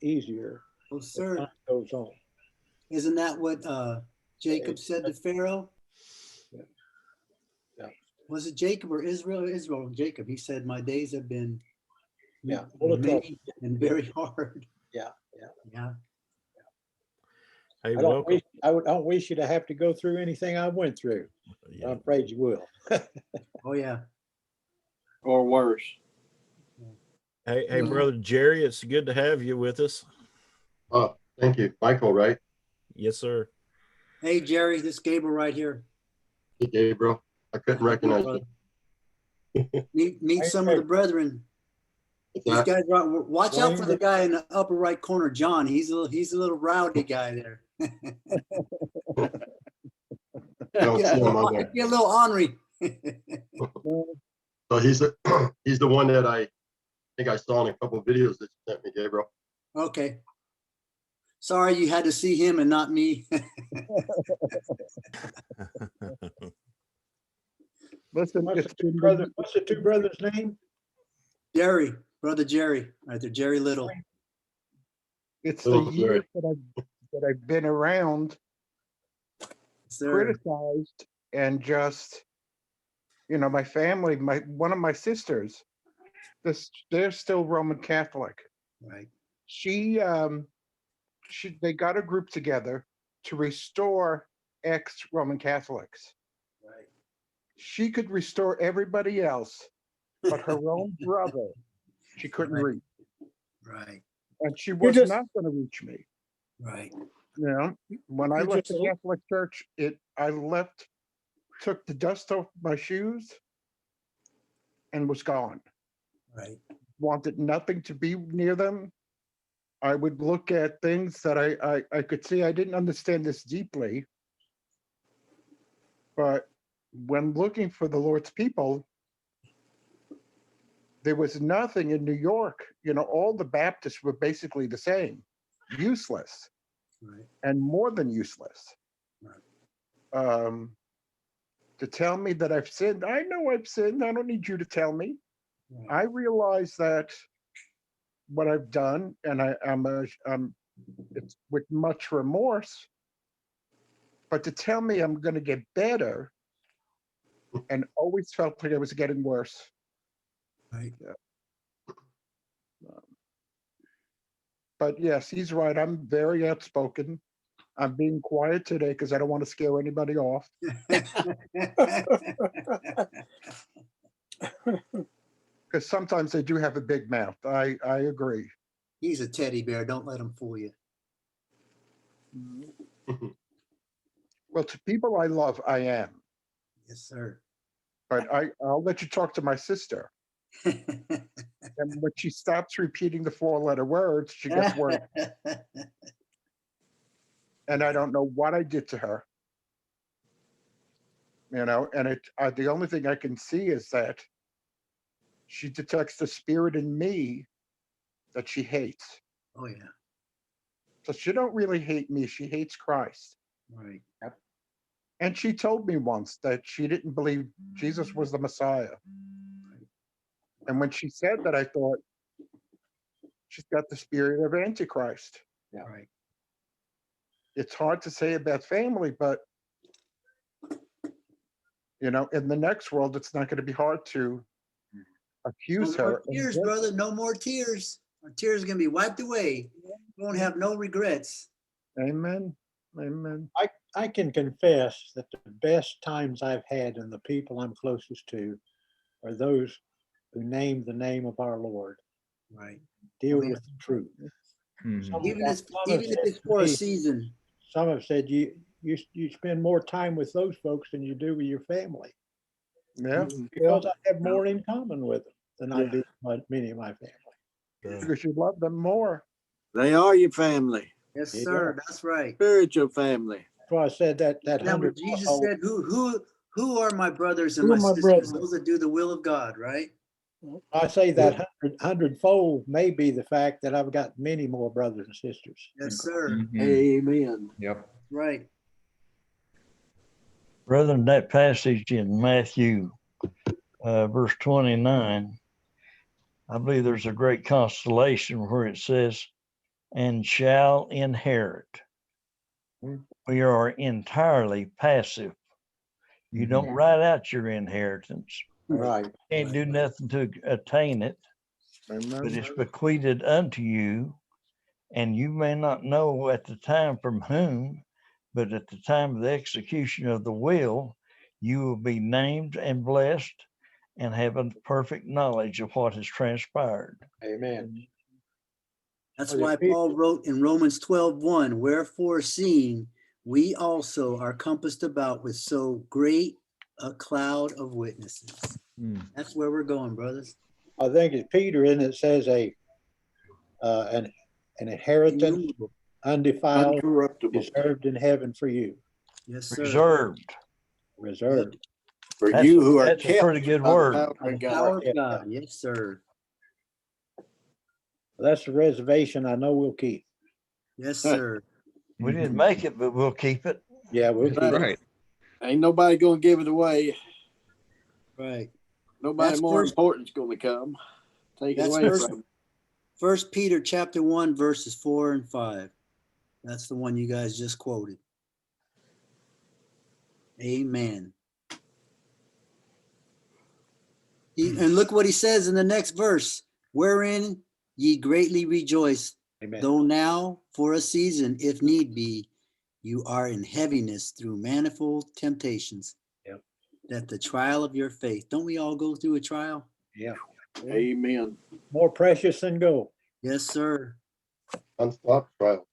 easier Well, as sir, time goes on. isn't that what Jacob said to Pharaoh? Yeah. Was it Jacob or Israel? Israel, Jacob. He said, "My days have been full of trouble many and very hard." Yeah. Hey, I don't wish you to have to go through anything I went through. Yeah. I'm afraid you will. Oh yeah. Or worse. Hey, brother Jerry, it's good to have you with us. Oh, thank you. Michael, right? Yes, sir. Hey Jerry, this is Gabriel right here. Hey, Gabriel. I couldn't recognize you. Meet some of the brethren. These guys, watch out for the guy in the upper right corner, John. He's a little rowdy guy there. I don't see him on there. Get a little ornery. So he's the one that I think I saw in a couple of videos that you sent me, Gabriel. Okay. Sorry you had to see him and not me. What's the two brothers' name? Jerry, brother Jerry, right there, Jerry Little. It's the years that I've been around, criticized, and just, you know, my family, one of my sisters, they're still Roman Catholic. Right. They got a group together to restore ex-Roman Catholics. Right. She could restore everybody else, but her own brother, she couldn't reach. Right. And she was not going to reach me. Right. You know, when I left the Catholic Church, I took the dust off my shoes and was gone. Right. Wanted nothing to be near them. I would look at things that I could see. I didn't understand this deeply, but when looking for the Lord's people, there was nothing in New York. You know, all the Baptists were basically the same, useless, right, and more than useless. Right. To tell me that I've sinned, I know I've sinned. I don't need you to tell me. Right. I realize that what I've done, and it's with much remorse. But to tell me I'm going to get better, and always felt like I was getting worse. Right. But yes, he's right. I'm very outspoken. I'm being quiet today because I don't want to scare anybody off. Because sometimes they do have a big mouth. I agree. He's a teddy bear. Don't let him fool you. Well, to people I love, I am. Yes, sir. But I'll let you talk to my sister. And when she stops repeating the 4-letter words, she gets worse. And I don't know what I did to her. You know, and the only thing I can see is that she detects the spirit in me that she hates. Oh, yeah. So she don't really hate me. She hates Christ. Right. And she told me once that she didn't believe Jesus was the Messiah. And when she said that, I thought, she's got the spirit of Antichrist. Yeah. Right. It's hard to say about family, but you know, in the next world, it's not going to be hard to accuse No more her. tears, brother. No more tears. Our tears are going to be wiped away. We won't have no regrets. Amen. Amen. I can confess that the best times I've had and the people I'm closest to are those who name the name of our Lord, Right. deal Oh, yeah. with the truth. Mhm. Even if it's for a season. Some have said you spend more time with those folks than you do with your family, Yeah. because I have more in common with them than I Yeah. do with many of my family. Because you love them more. They are your family, Yes, Yeah. sir. That's right. spiritual family. That's why I said that Now, when 100. Jesus said, who are my brothers and Who my are my sisters? brothers? Those that do the will of God, right? I say that hundredfold may be the fact that I've got many more brothers and sisters. Yes, sir. Mhm. Amen. Yep. Right. Brethren, that passage in Matthew, verse 29, I believe there's a great constellation where it says, and shall inherit. We are entirely passive. You don't write out your inheritance. Right. Can't do nothing to attain it, Amen. but it's bequeathed unto you. And you may not know at the time from whom, but at the time of the execution of the will, you will be named and blessed and have a perfect knowledge of what has transpired. Amen. That's Well, why Paul wrote in Romans 12:1, wherefore seeing we also are compassed about with so great a cloud of witnesses. Mm. That's where we're going, brothers. I think it's Peter in it says an inheritance, Innumerable. undefiled, Uncorruptible. reserved in heaven for you. Yes, sir. Reserved. Reserved. For That's you who are that's a kept pretty good by the word. power By the of God. power of Yeah. God. Yes, sir. That's the reservation I know we'll keep. Yes, sir. We didn't make it, but we'll keep it. Yeah, we'll keep it. Right. Ain't nobody gonna give it away. Right. Nobody That's more first- important's gonna come. Take it That's away first- from them. 1 Peter chapter 1, verses 4 and 5. That's the one you guys just quoted. Amen. And look what he says in the next verse, wherein ye greatly rejoice, Amen. though now for a season, if need be, you are in heaviness through manifold temptations. Yep. That the trial of your faith, don't we all go through a trial? Yeah. Amen. More precious than gold. Yes, sir. Unstop trial.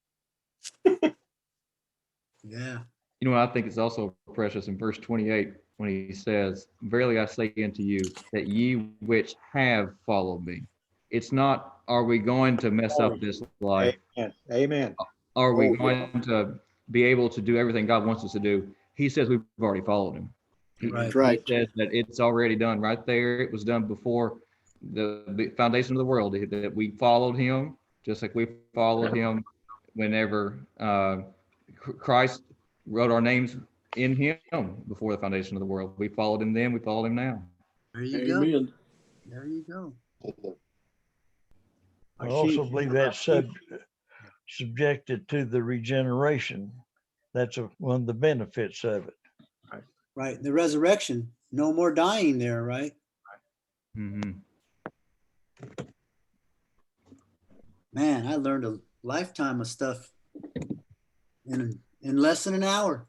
Yeah. You know, I think it's also precious in verse 28 when he says, verily I say unto you that ye which have followed me. It's not, are we going to mess up this life? Amen. Amen. Are we Oh, going to be able to do everything God wants us to do? He says we've already followed him. Right. Right. He says that it's already done right there. It was done before the foundation of the world, that we followed him, just like we followed him whenever Christ wrote our names in him before the foundation of the world. We followed him then, we followed him now. There you go. Amen. There you go. I also believe that's subjected to the regeneration. That's one of the benefits of it. Right. The resurrection, no more dying there, right? Mm-hmm. Man, I learned a lifetime of stuff in less than an hour.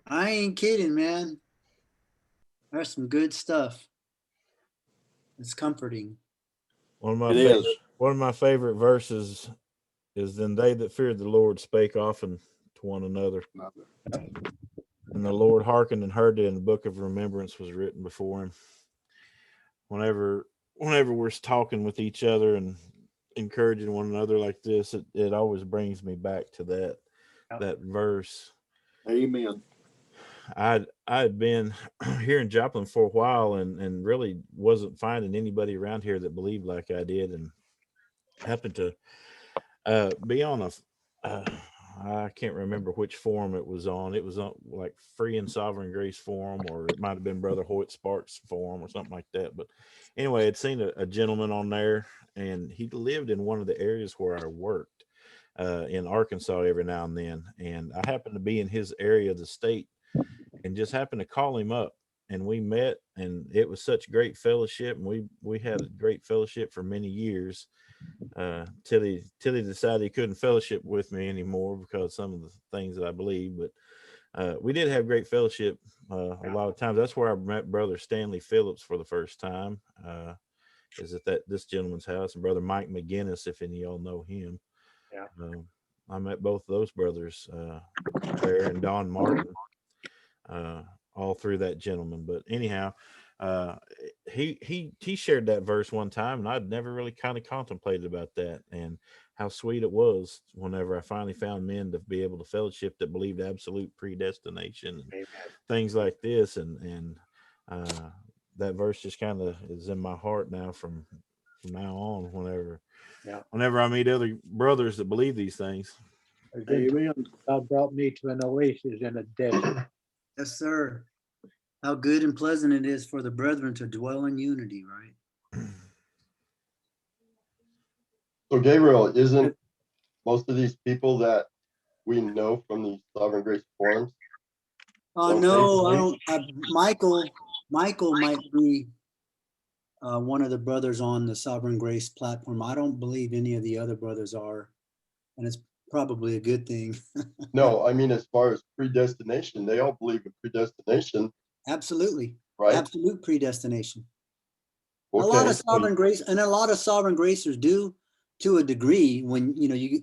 I ain't kidding, man. There's some good stuff. It's comforting. One of It is. my favorite verses is, then they that feared the Lord spake often to one another. And the Lord hearkened and heard it, and the book of remembrance was written before him. whenever we're talking with each other and encouraging one another like this, it always brings me back to that verse. Amen. I had been here in Joplin for a while and really wasn't finding anybody around here that believed like I did, and happened to be on I can't remember which forum it was on. It was on like Free and Sovereign Grace forum, or it might have been Brother Hoyt Sparks forum or something like that. But anyway, I'd seen a gentleman on there, and he lived in one of the areas where I worked in Arkansas every now and then. And I happened to be in his area of the state and just happened to call him up, and we met, and it was such great fellowship. And we had a great fellowship for many years. Till he decided he couldn't fellowship with me anymore because of some of the things that I believe. But we did have great fellowship a lot of times. That's where I met Brother Stanley Phillips for the first time. Is at this gentleman's house, and Brother Mike McGinnis, if any of y'all know him. Yeah. I met both of those brothers there, and Don Martin, all through that gentleman. But anyhow, he shared that verse one time, and I'd never really kind of contemplated about that, and how sweet it was whenever I finally found men to be able to fellowship that believed absolute predestination and things like this. And that verse just kind of is in my heart now from now on, whenever I meet other brothers that believe these things. Amen. God brought me to an oasis in a desert. Yes, sir. How good and pleasant it is for the brethren to dwell in unity, right? So Gabriel, isn't most of these people that we know from the Sovereign Grace forums? No, I don't. Michael might be one of the brothers on the Sovereign Grace platform. I don't believe any of the other brothers are, and it's probably a good thing. No, I mean, as far as predestination, they all believe in predestination. Absolutely. Right. Absolute predestination. Okay, a lot of sovereign grace, and a lot of sovereign gracers do, to a degree. When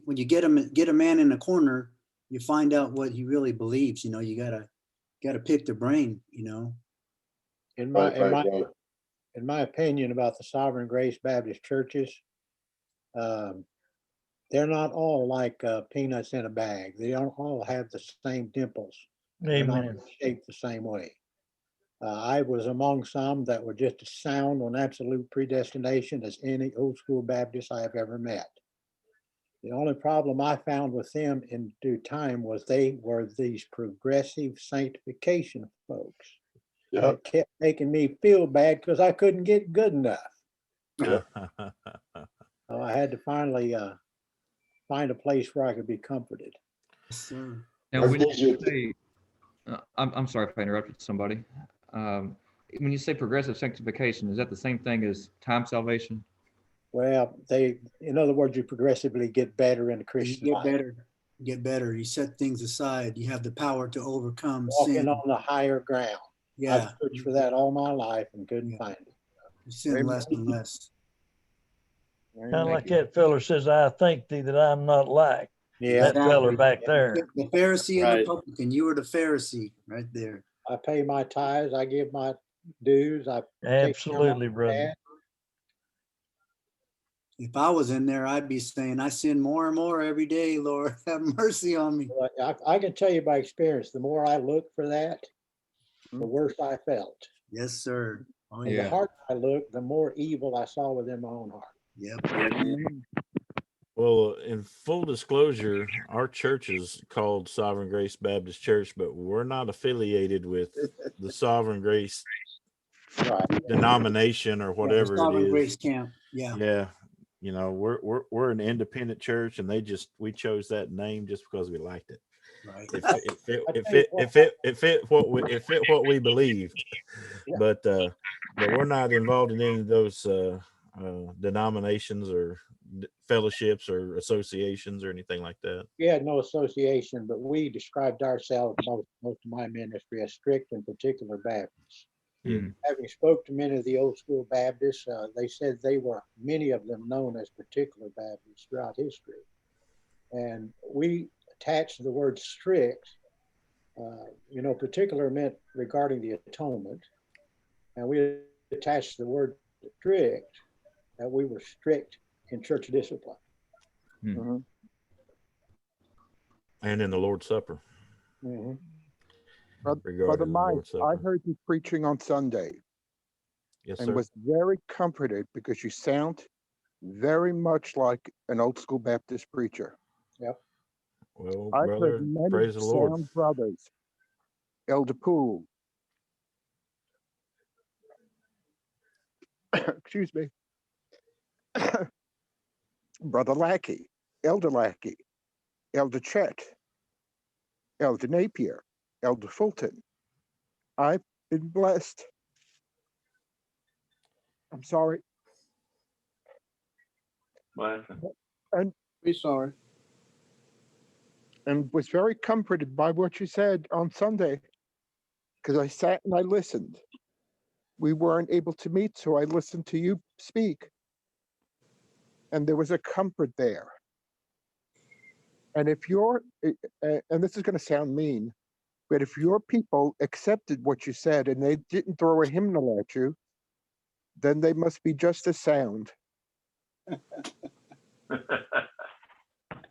when you get a man in a corner, you find out what he really believes. You gotta pick the brain. In my opinion about the Sovereign Grace Baptist churches, they're not all like peanuts in a bag. They don't all have the same dimples. They're not Amen. shaped the same way. I was among some that were just as sound on absolute predestination as any old school Baptist I have ever met. The only problem I found with them in due time was they were these progressive sanctification folks. Yeah. It kept making me feel bad because I couldn't get good enough. Yeah. So I had to finally find a place where I could be comforted. Now, when you say, I'm sorry if I interrupted somebody. When you say progressive sanctification, is that the same thing as time salvation? Well, in other words, you progressively get better in the Christian life. Get better. You set things aside. You have the power to overcome Walking sin. on the higher ground. Yeah. I've searched for that all my life and couldn't find it. You sin less and less. Kind of like that feller says, I think thee that I'm not like. Yeah. That feller back there. The Pharisee and the publican. You were the Pharisee right there. I pay my tithes. I give my dues. Absolutely, brother. If I was in there, I'd be saying, I sin more and more every day, Lord. Have mercy on me. I can tell you by experience, the more I looked for that, the worse I felt. Yes, sir. Oh, and the harder I looked, the more evil I saw within my own heart. Yep. Well, in full disclosure, our church is called Sovereign Grace Baptist Church, but we're not affiliated with the Sovereign Grace denomination or whatever Sovereign it is. Grace Camp. Yeah. Yeah. We're an independent church, and we chose that name just because we liked it. Right. It fit what we believed, but we're not involved in any of those denominations or fellowships or associations or anything like that. We had no association, but we described ourselves, most of my ministry, as strict and particular Baptists. Having spoke to many of the old school Baptists, they said many of them known as particular Baptists throughout history. And we attached the word strict, particular meant regarding the atonement. And we attached the word that we were strict in church discipline. Mhm. And in the Lord's Supper. Mhm. Brother Regarding the Mike, Lord's I Supper. heard you preaching on Sunday Yes, and sir. was very comforted because you sound very much like an old school Baptist preacher. Yep. Well, I've brother, heard many praise the Lord. sound brothers, Elder Poole, excuse me, Brother Lackey, Elder Lackey, Elder Chet, Elder Napier, Elder Fulton. I've been blessed. I'm sorry. Blessing. And Be sorry. and was very comforted by what you said on Sunday because I sat and I listened. We weren't able to meet, so I listened to you speak. And there was a comfort there. And if you're, and this is going to sound mean, but if your people accepted what you said and they didn't throw a hymnal at you, then they must be just as sound.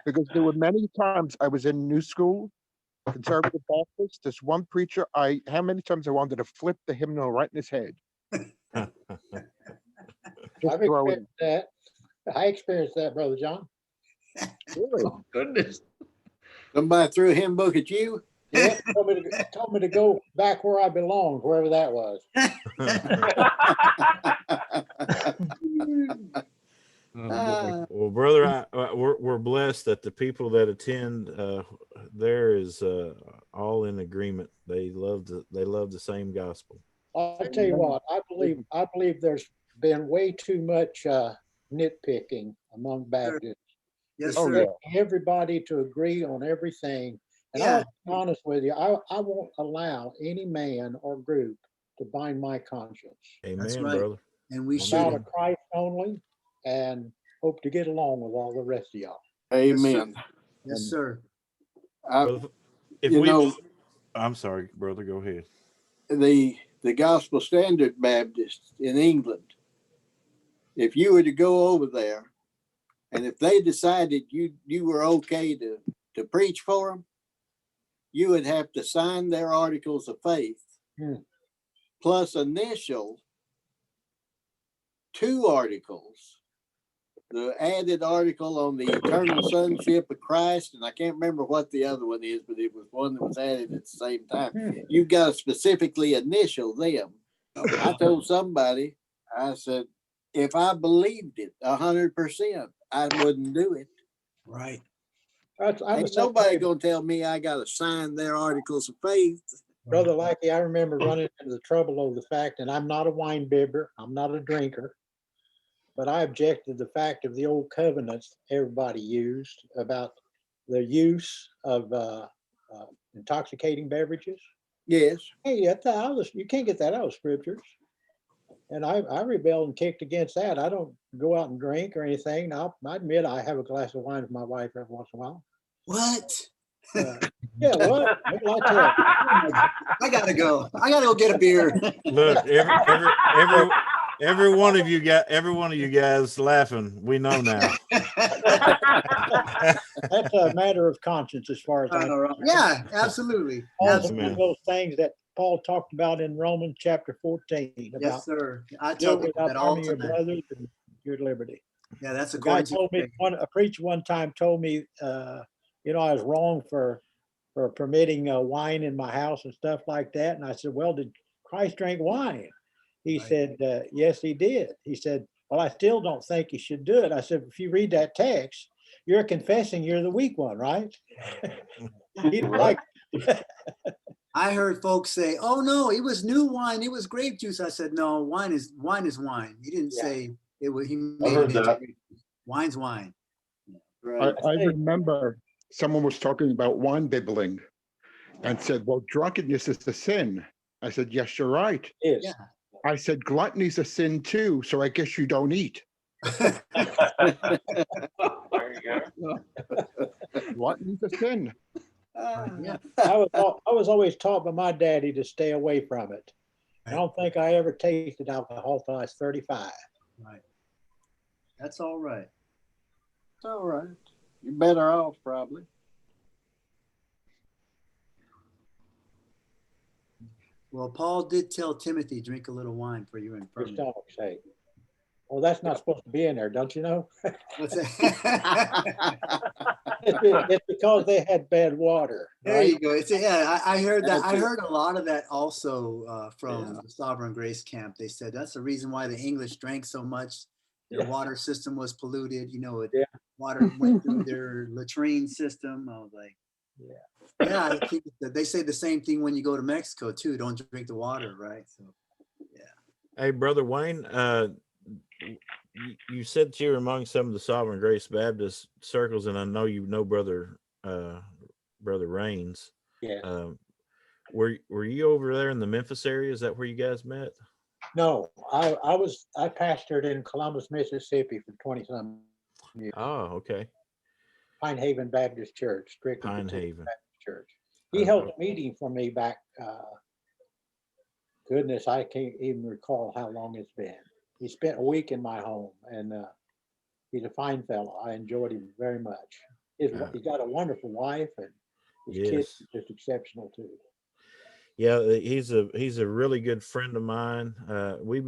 Because there were many times I was in New School, Conservative Baptist. There's one preacher, how many times I wanted to flip the hymnal right in his head. I've experienced that. I experienced that, Brother John. Really? Goodness. Somebody threw a hymn book at you? Yeah, told me to go back where I belonged, wherever that was. Well, brother, we're blessed that the people that attend there is all in agreement. They love the same gospel. I'll tell you what, I believe there's been way too much nitpicking among Baptists. Yes, Oh, sir. everybody to agree on everything. And Yeah. I'll be honest with you, I won't allow any man or group to bind my conscience. That's Amen, right. brother. And we I'm should. out of Christ only and hope to get along with all the rest of y'all. Amen. Yes, sir. Well, if You we, know, I'm sorry, brother, go ahead. the Gospel Standard Baptist in England, if you were to go over there and if they decided you were okay to preach for them, you would have to sign their articles of faith plus initial 2 articles. The added article on the eternal sonship of Christ, and I can't remember what the other one is, but it was one that was added at the same time. You've got to specifically initial them. I told somebody, I said, if I believed it 100%, I wouldn't do it. Right. Ain't nobody gonna tell me I gotta sign their articles of faith. Brother Lackey, I remember running into the trouble of the fact, and I'm not a wine bibber, I'm not a drinker, but I objected to the fact of the old covenants everybody used about the use of intoxicating beverages. Yes. Hey, you can't get that out of scriptures. And I rebelled and kicked against that. I don't go out and drink or anything. Now, I admit I have a glass of wine with my wife every once in a while. What? Yeah, what? What will I tell you? I gotta go. I gotta go get a beer. Look, every one of you guys laughing. We know now. That's a matter of conscience as far as I know. Yeah, absolutely. Paul's one of those things that Paul talked about in Romans chapter 14. Yes, About sir. I do tell people without that all harming the your time. brothers and your liberty. Yeah, that's A guy according to. told me, a preacher one time told me, I was wrong for permitting wine in my house and stuff like that. And I said, well, did Christ drink wine? He said, yes, he did. He said, well, I still don't think you should do it. I said, if you read that text, you're confessing you're the weak one, right? He didn't like I heard folks say, "Oh no, it was new wine. It was grape juice." I said, "No, wine is wine." He didn't say it was. He made heard it into that. grape juice. Wine's wine. I remember someone was talking about wine bibbling and said, well, drunkenness is a sin. I said, yes, you're right. Yes. Yeah. I said, gluttony's a sin too, so I guess you don't eat. There you go. Gluttony's a sin. Yeah. I was always taught by my daddy to stay away from it. I don't think I ever tasted alcohol till I was 35. Right. That's all right. It's all right. You're better off, probably. Well, Paul did tell Timothy, drink a little wine for your For infirmity. stomach's sake. Well, that's not supposed to be in there, don't you know? What's that? It's because they had bad water. There right? you go. Yeah, I heard that. I That's it. heard a lot of that also from Yeah. the Sovereign Grace camp. They said that's the reason why the English drank so much. Their water system was polluted. You know, Yeah. water went through their latrine system. I was like, yeah, I think that they say the same thing when you go to Mexico too. Don't drink the water, right? So, Hey, Brother Wayne, you said that you were among some of the Sovereign Grace Baptist circles, and I know you know Brother Rains. Yeah. Were you over there in the Memphis area? Is that where you guys met? No, I pastored in Columbus, Mississippi for 20-some years. Oh, okay. Pine Haven Baptist Church, strictly Pine Baptist Haven. Church. He held a meeting for me back, goodness, I can't even recall how long it's been. He spent a week in my home, and he's a fine fellow. I enjoyed him very much. He's got a wonderful wife, and his kids are just exceptional too. Yeah, he's a really good friend of mine. We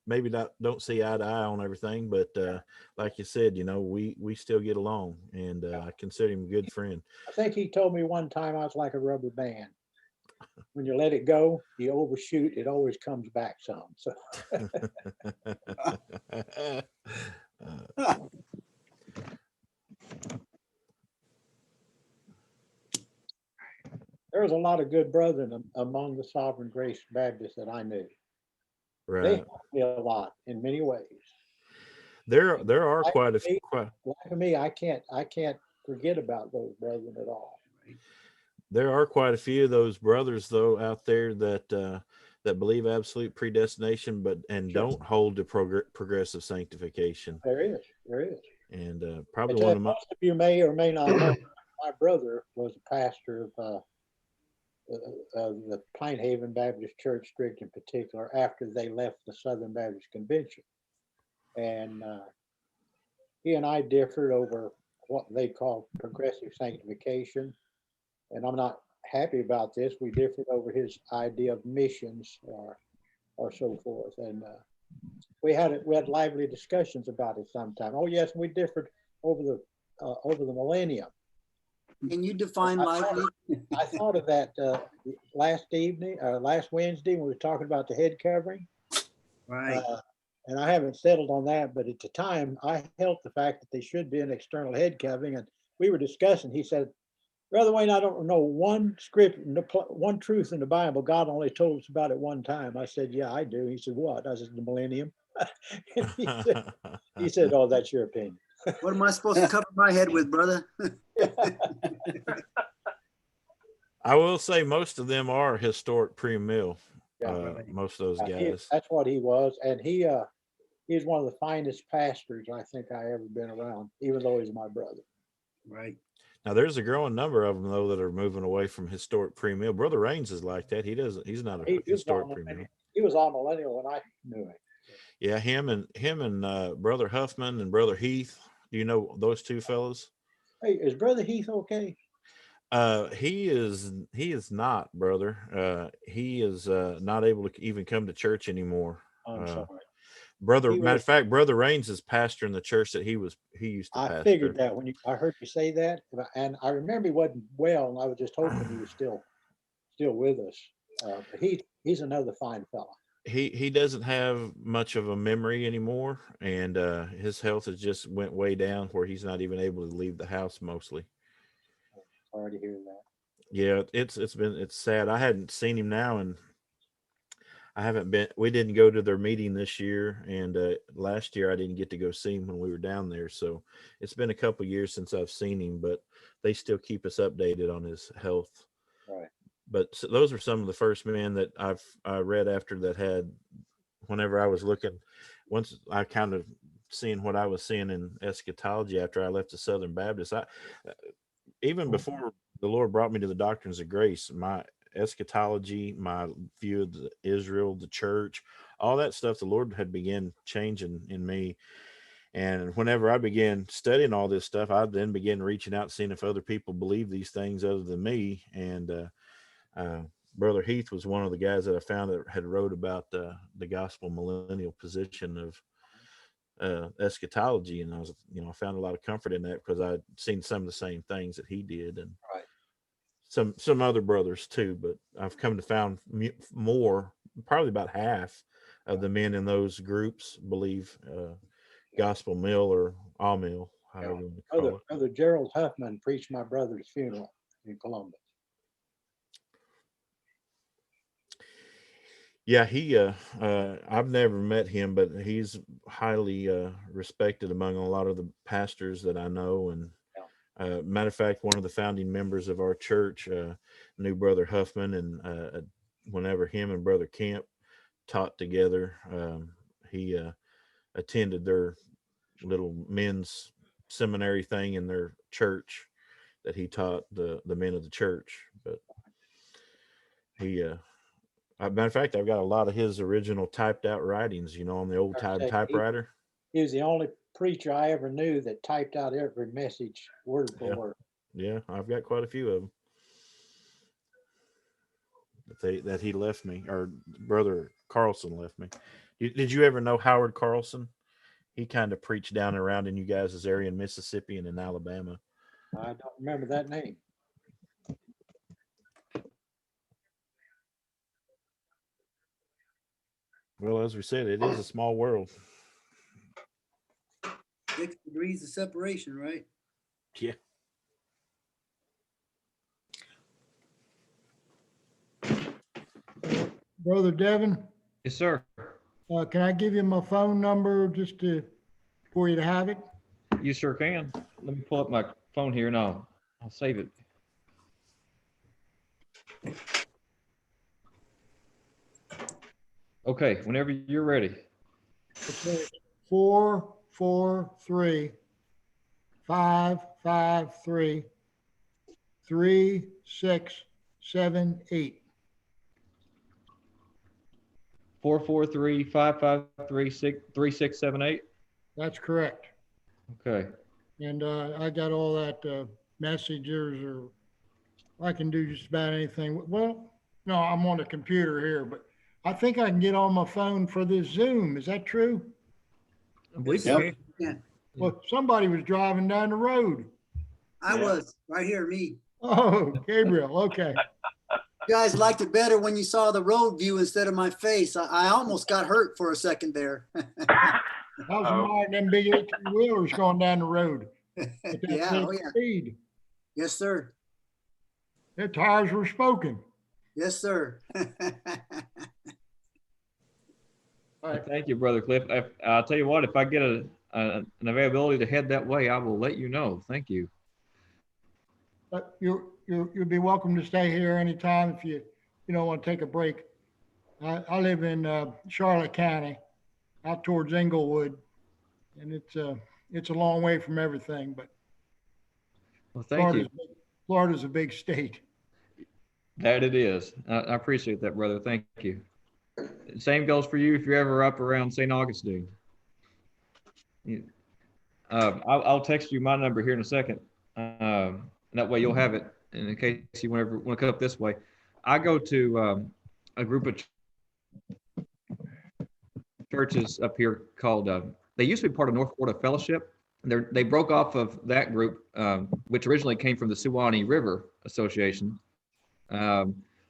maybe don't see eye to eye on everything, but like you said, you know, we still get along, and I consider him a good friend. I think he told me one time I was like a rubber band. When you let it go, you overshoot, it always comes back some. So there was a lot of good brethren among the Sovereign Grace Baptists that I knew. They Right. helped me a lot in many ways. There are quite a few. Like me, I can't forget about those brethren at all. There are quite a few of those brothers though out there that believe absolute predestination, and don't hold to progressive sanctification. There is. And probably one of my most of you may or may not know, my brother was a pastor of the Pine Haven Baptist Church Strict in particular after they left the Southern Baptist Convention. And he and I differed over what they call progressive sanctification. And I'm not happy about this. We differed over his idea of missions or so forth. And we had lively discussions about it sometime. Oh yes, we differed over the millennium. can you define lively? I thought of that last Wednesday when we were talking about the head covering. Right. And I haven't settled on that, but at the time I held the fact that they should be an external head covering, and we were discussing. He said, Brother Wayne, I don't know one truth in the Bible. God only told us about it one time. I said, yeah, I do. He said, what? I said, the millennium. he said, oh, that's your opinion. What am I supposed to cover my head with, brother? I will say most of them are historic pre-mill. Most of those He- guys. that's what he was. And he's one of the finest pastors I think I ever been around, even though he's my brother. Right. Now there's a growing number of them though that are moving away from historic pre-mill. Brother Rains is like that. He's not a He was historic all pre-mill. He was all millennial when I knew him. Yeah, him and Brother Huffman and Brother Heath. Do you know those two fellows? Hey, is Brother Heath okay? He is not, brother. He is not able to even come to church anymore. I'm sorry. Matter of fact, Brother Rains is pastor in the church that he used to pastor. I figured that when I heard you say that, and I remember he wasn't well, and I was just hoping he was still with us. But he's another fine fella. He doesn't have much of a memory anymore, and his health has just went way down where he's not even able to leave the house mostly. Sorry to hear that. Yeah, it's sad. I hadn't seen him now, and we didn't go to their meeting this year, and last year I didn't get to go see him when we were down there. So it's been a couple years since I've seen him, but they still keep us updated on his health. Right. But those are some of the first men that I read after that had, whenever I was looking, once I kind of seeing what I was seeing in eschatology after I left the Southern Baptist, even before the Lord brought me to the Doctrines of Grace, eschatology, my view of Israel, the church, all that stuff, the Lord had began changing in me. And whenever I began studying all this stuff, I then began reaching out, seeing if other people believe these things other than me. And Brother Heath was one of the guys that I found that had wrote about the gospel millennial position of eschatology. And I was, I found a lot of comfort in that because I'd seen some of the same things that he did, and some other brothers too. But I've come to found more, probably about half of the men in those groups believe gospel mill or all mill, however you want to call it. Brother Gerald Huffman preached my brother's funeral in Columbus. Yeah, he I've never met him, but he's highly respected among a lot of the pastors that I know. And matter of fact, one of the founding members of our church knew Brother Huffman, and whenever him and Brother Camp taught together, he attended their little men's seminary thing in their church that he taught the men of the church. But he matter of fact, I've got a lot of his original typed out writings, on the old typewriter. He was the only preacher I ever knew that typed out every message word for word. Yeah, I've got quite a few of them that he left me, or Brother Carlson left me. Did you ever know Howard Carlson? He kind of preached down around in you guys' area in Mississippi and in Alabama. I don't remember that name. Well, as we said, it is a small world. 6 degrees of separation, right? Yeah. Brother Devin, Yes, sir. can I give you my phone number for you to have it? You sure can. Let me pull up my phone here and I'll save it. Okay, whenever you're ready. Okay. 443-553-3678. 443-553-3678. That's correct. Okay. And I got all that messages, or I can do just about anything. Well, no, I'm on the computer here, but I think I can get on my phone for this Zoom. Is that true? I believe Yep. you Yeah, Well, somebody was driving down the road. I was right here, me. Oh, Gabriel, okay. You guys liked it better when you saw the road view instead of my face. I almost got hurt for a second there. How's one of them big 18-wheelers going down the road? At that Yeah, same oh yeah. speed. Yes, sir. Their tires were smoking. Yes, sir. All right. Thank you, Brother Cliff. I'll tell you what, if I get an availability to head that way, I will let you know. Thank you. But you'll be welcome to stay here anytime if you don't want to take a break. I live in Charlotte County, out towards Englewood, and it's a long way from everything. But Well, thank you. Florida's a big state. That it is. I appreciate that, brother. Thank you. Same goes for you if you're ever up around St. Augustine. I'll text you my number here in a second. That way you'll have it. And in case you want to come up this way, I go to a group of churches up here called, they used to be part of North Florida Fellowship. They broke off of that group, which originally came from the Suwannee River Association.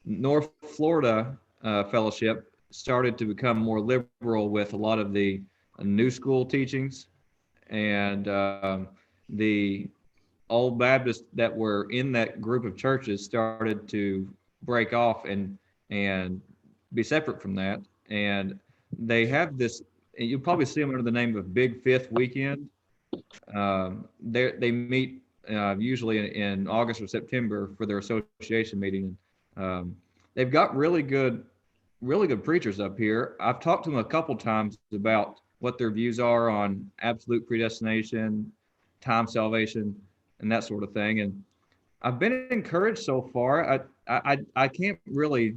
North Florida Fellowship started to become more liberal with a lot of the New School teachings, and the old Baptists that were in that group of churches started to break off and be separate from that. And they have this, and you'll probably see them under the name of Big Fifth Weekend. They meet usually in August or September for their association meeting. They've got really good preachers up here. I've talked to them a couple times about what their views are on absolute predestination, time salvation, and that sort of thing. And I've been encouraged so far. I can't really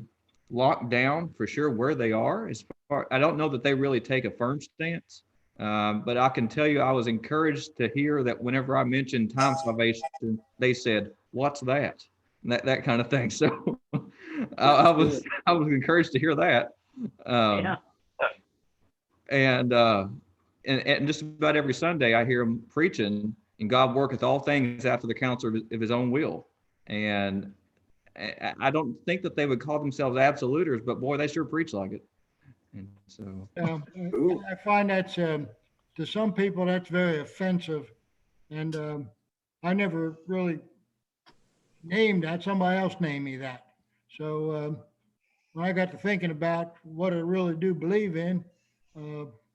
lock down for sure where they are. As far, I don't know that they really take a firm stance. But I can tell you, I was encouraged to hear that whenever I mentioned time salvation, they said, "What's that?" And that kind of thing. So I was encouraged to hear that. Yeah. And just about every Sunday I hear him preaching, and God worketh all things after the counsel of his own will. And I don't think that they would call themselves absoluters, but boy, they sure preach like it. And so I find that's, to some people, that's very offensive. And I never really named that. Somebody else named me that. So when I got to thinking about what I really do believe in,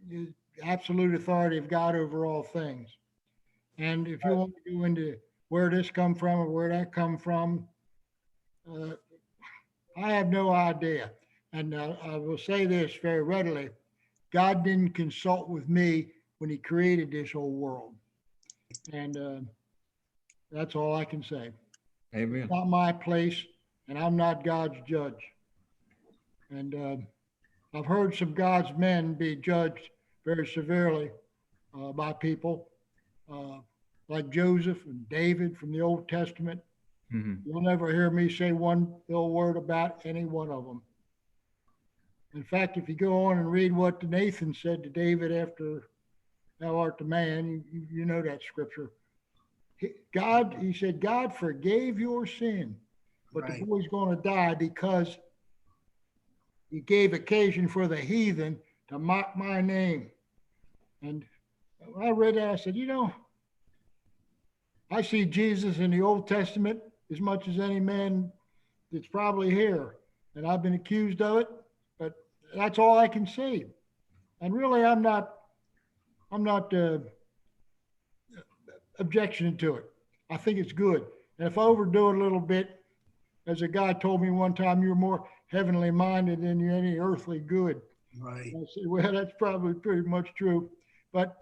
is absolute authority of God over all things. And if you want to go into where this come from or where that come from, I have no idea. And I will say this very readily. God didn't consult with me when he created this whole world. And that's all I can say. Amen. It's not my place, and I'm not God's judge. And I've heard some God's men be judged very severely by people like Joseph and David from the Old Testament. Mm-hmm. You'll never hear me say one ill word about any one of them. In fact, if you go on and read what Nathan said to David after thou art the man, you know that scripture. He said, God forgave your sin, but the boy's going to die because he gave occasion for the heathen to mock my name. And when I read that, I said, I see Jesus in the Old Testament as much as any man that's probably here. And I've been accused of it, but that's all I can see. And really, I'm not objectioning to it. I think it's good. And if I overdo it a little bit, as a guy told me one time, you're more heavenly minded than you're any earthly good. Right. I said, well, that's probably pretty much true. But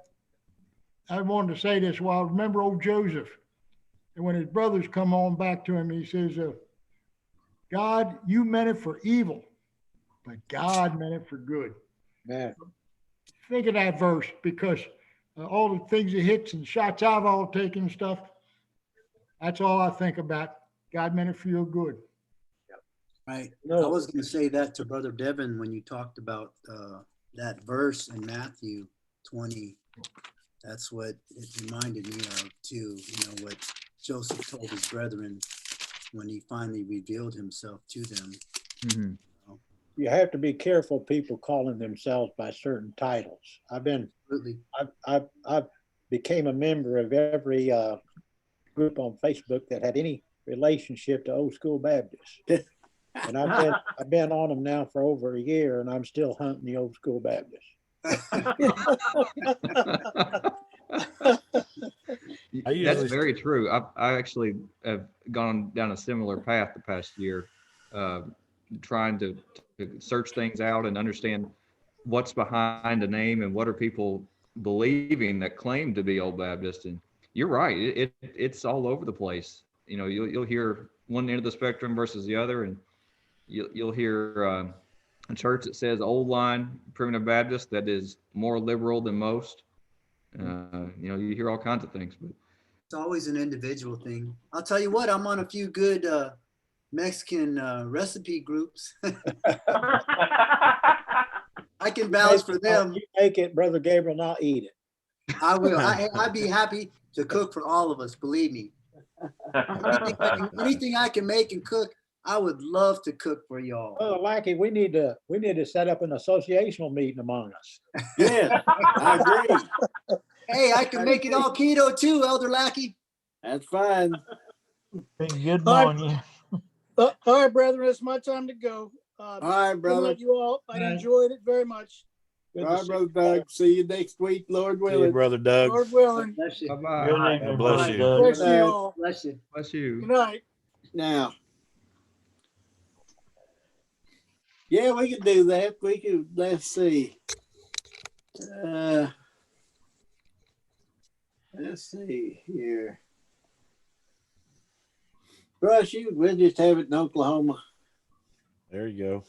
I wanted to say this. Well, I remember old Joseph. And when his brothers come on back to him, he says, God, you meant it for evil, but God meant it for good. Man. Think of that verse, because all the things he hits and shots I've all taken and stuff, that's all I think about. God meant it for your good. Right. No. I was going to say that to Brother Devin when you talked about that verse in Matthew 20. That's what it reminded me of too. What Joseph told his brethren when he finally revealed himself to them. Mm-hmm. You have to be careful people calling themselves by certain titles. I've became a member of every group on Facebook that had any relationship to Old School Baptist. And I've been on them now for over a year, and I'm still hunting the Old School Baptist. That's very true. I actually have gone down a similar path the past year, trying to search things out and understand what's behind a name and what are people believing that claim to be Old Baptist. And you're right, it's all over the place. You'll hear one end of the spectrum versus the other, and you'll hear a church that says Old Line Primitive Baptist that is more liberal than most. You hear all kinds of things, but It's always an individual thing. I'll tell you what, I'm on a few good Mexican recipe groups. I can vouch for them. You make it, Brother Gabriel, and I'll eat it. I will. I'd be happy to cook for all of us, believe me. Anything I can make and cook, I would love to cook for y'all. Oh, Lackey, we need to set up an associational meeting among us. Yeah, I agree. Hey, I can make it all keto too, Elder Lackey. That's fine. Good All right. morning. All right, brethren, it's my time to go. All right, Good brother. night, you all. I enjoyed it very much. All right, Brother Doug. See you next week, Lord See you, willing. Brother Doug. Lord willing. Bless you. bye-bye. Good evening, God bless Brother you. Doug. Bless night. you all. Bless you. Bless you. Good night. Now, yeah, we could do that. We could, let's see. Let's see here. Rush, we'll just have it in Oklahoma. There you go.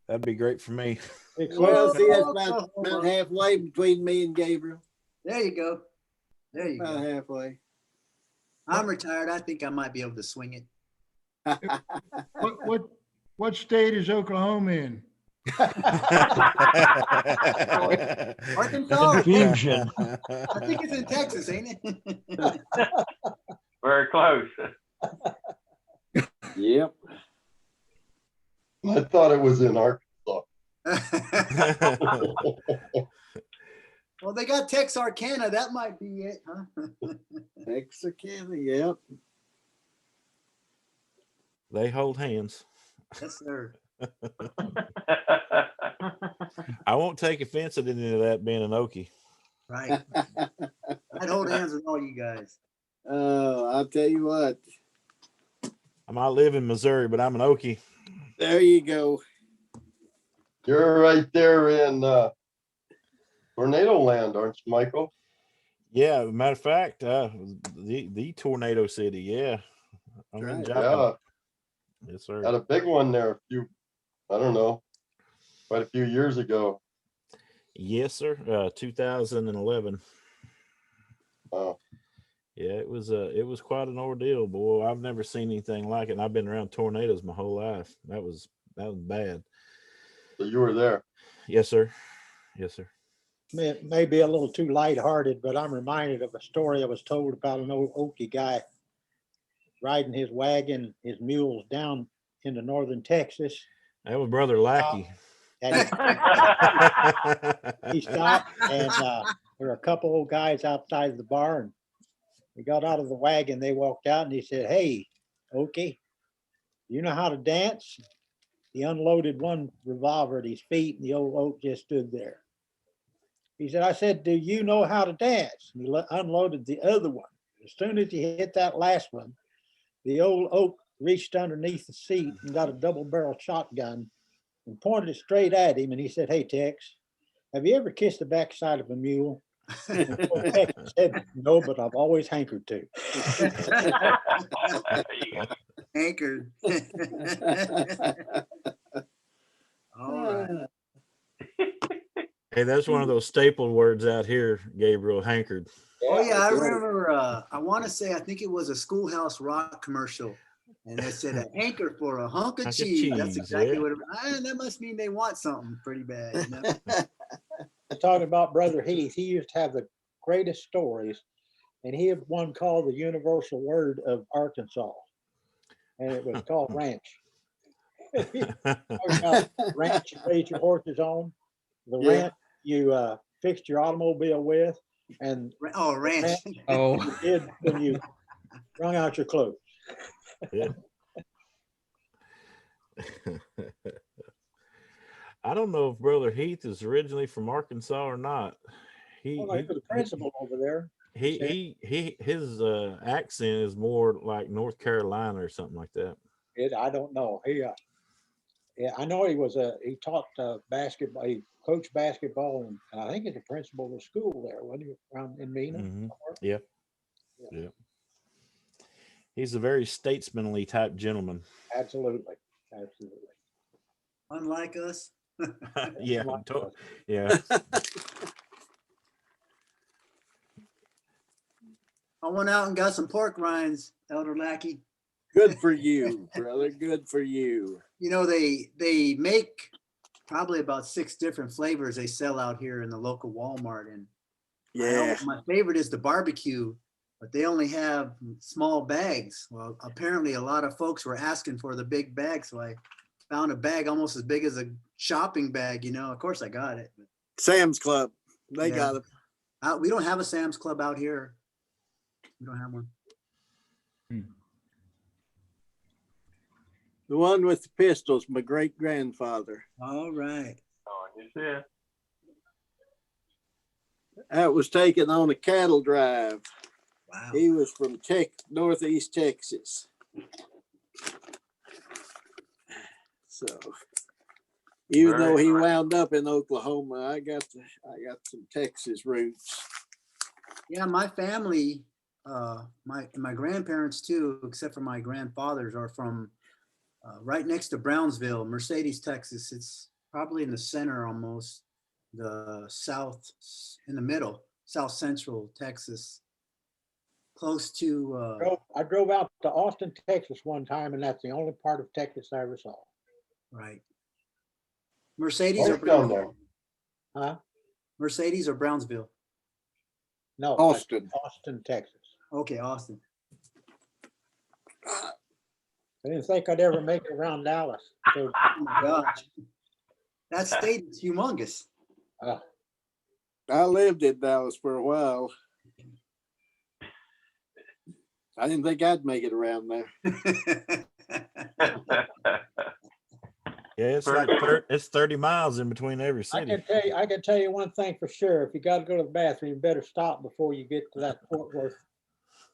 That'd be great for me. Well, see, that's about halfway between me and Gabriel. There you go. There you About go. halfway. I'm retired. I think I might be able to swing it. What state is Oklahoma in? Arkansas? Confusion. I think it's in Texas, ain't it? Very close. Yep. I thought it was in Arkansas. Well, they got Texarkana. That might be it, huh? Texarkana, yep. They hold hands. Yes, sir. I won't take offense at any of that being an Okie. Right. I'd hold hands with all you guys. Oh, I'll tell you what. I might live in Missouri, but I'm an Okie. There you go. You're right there in Tornado Land, aren't you, Michael? Yeah, matter of fact, the Tornado City. Yeah, I'm in Right. Joplin. Yeah, Yes, sir. had a big one there I don't know, quite a few years ago. Yes, sir. 2011. Wow. Yeah, it was quite an ordeal, boy. I've never seen anything like it. And I've been around tornadoes my whole life. That was bad. So you were there. Yes, sir. Yes, sir. It may be a little too lighthearted, but I'm reminded of a story I was told about an old Okie guy riding his wagon, his mules down into northern Texas. That was Brother Lackey. And he stopped, and there were a couple old guys outside the bar, and he got out of the wagon. They walked out, and he said, "Hey, Okie, you know how to dance?" He unloaded one revolver at his feet, and the old oak just stood there. He said, "I said, do you know how to dance?" And he unloaded the other one. As soon as he hit that last one, the old oak reached underneath the seat and got a double-barrel shotgun and pointed it straight at him. And he said, "Hey, Tex, have you ever kissed the backside of a mule?" And old Tex said, "No, but I've always hankered to." Anchored. All right. Hey, that's one of those staple words out here, Gabriel. Hankered. Oh yeah, I remember. I want to say I think it was a Schoolhouse Rock commercial, and it said "a hanker for a hunk of Hunk of cheese." That's cheese, exactly yeah. what. That must mean they want something pretty bad. You know? Talking about Brother Heath, he used to have the greatest stories, and he had one called the Universal Word of Arkansas, and it was called ranch. Ranch you raise your horses on, the Yeah. ranch you fixed your automobile with, and Oh, ranch. Oh, you did when you wrung out your clothes. Yeah. I don't know if Brother Heath is originally from Arkansas or not. He Well, like the principal over there. his accent is more like North Carolina or something like that. I don't know. Yeah, I know he he taught basketball. He coached basketball, and I think he's a principal of the school there. Wasn't he around in Mena? Mhm. somewhere? Yeah. Yeah. He's a very statesmanly type gentleman. Absolutely, absolutely. Unlike us. Yeah. Unlike us. Yeah. I went out and got some pork rinds, Elder Lackey. Good for you, brother. Good for you. You know, they make probably about 6 different flavors they sell out here in the local Walmart. And Yeah. my favorite is the barbecue, but they only have small bags. Well, apparently a lot of folks were asking for the big bag, so I found a bag almost as big as a shopping bag. You know, of course I got it. But, Sam's Club. They Yeah. got it. we don't have a Sam's Club out here. We don't have one. The one with the pistols, my great grandfather. All right. Oh, you see? That was taken on a cattle drive. Wow. He was from Northeast Texas. So even though he wound up in Oklahoma, I got some Texas roots. Yeah, my family my grandparents too, except for my grandfathers, are from right next to Brownsville, Mercedes, Texas. It's probably in the center almost, the south, in the middle, south central Texas, close to, I drove out to Austin, Texas one time, and that's the only part of Texas I ever saw. right. Mercedes or What's down Brownsville? there? Huh? Mercedes or Brownsville? No. Austin. Austin, Texas. Okay, Austin. I didn't think I'd ever make it around Dallas. So, Oh my gosh. That state is humongous. I lived in Dallas for a while. I didn't think I'd make it around there. Yeah, it's like it's 30 miles in between every I city. can tell you one thing for sure. If you got to go to the bathroom, you better stop before you get to that Fort Worth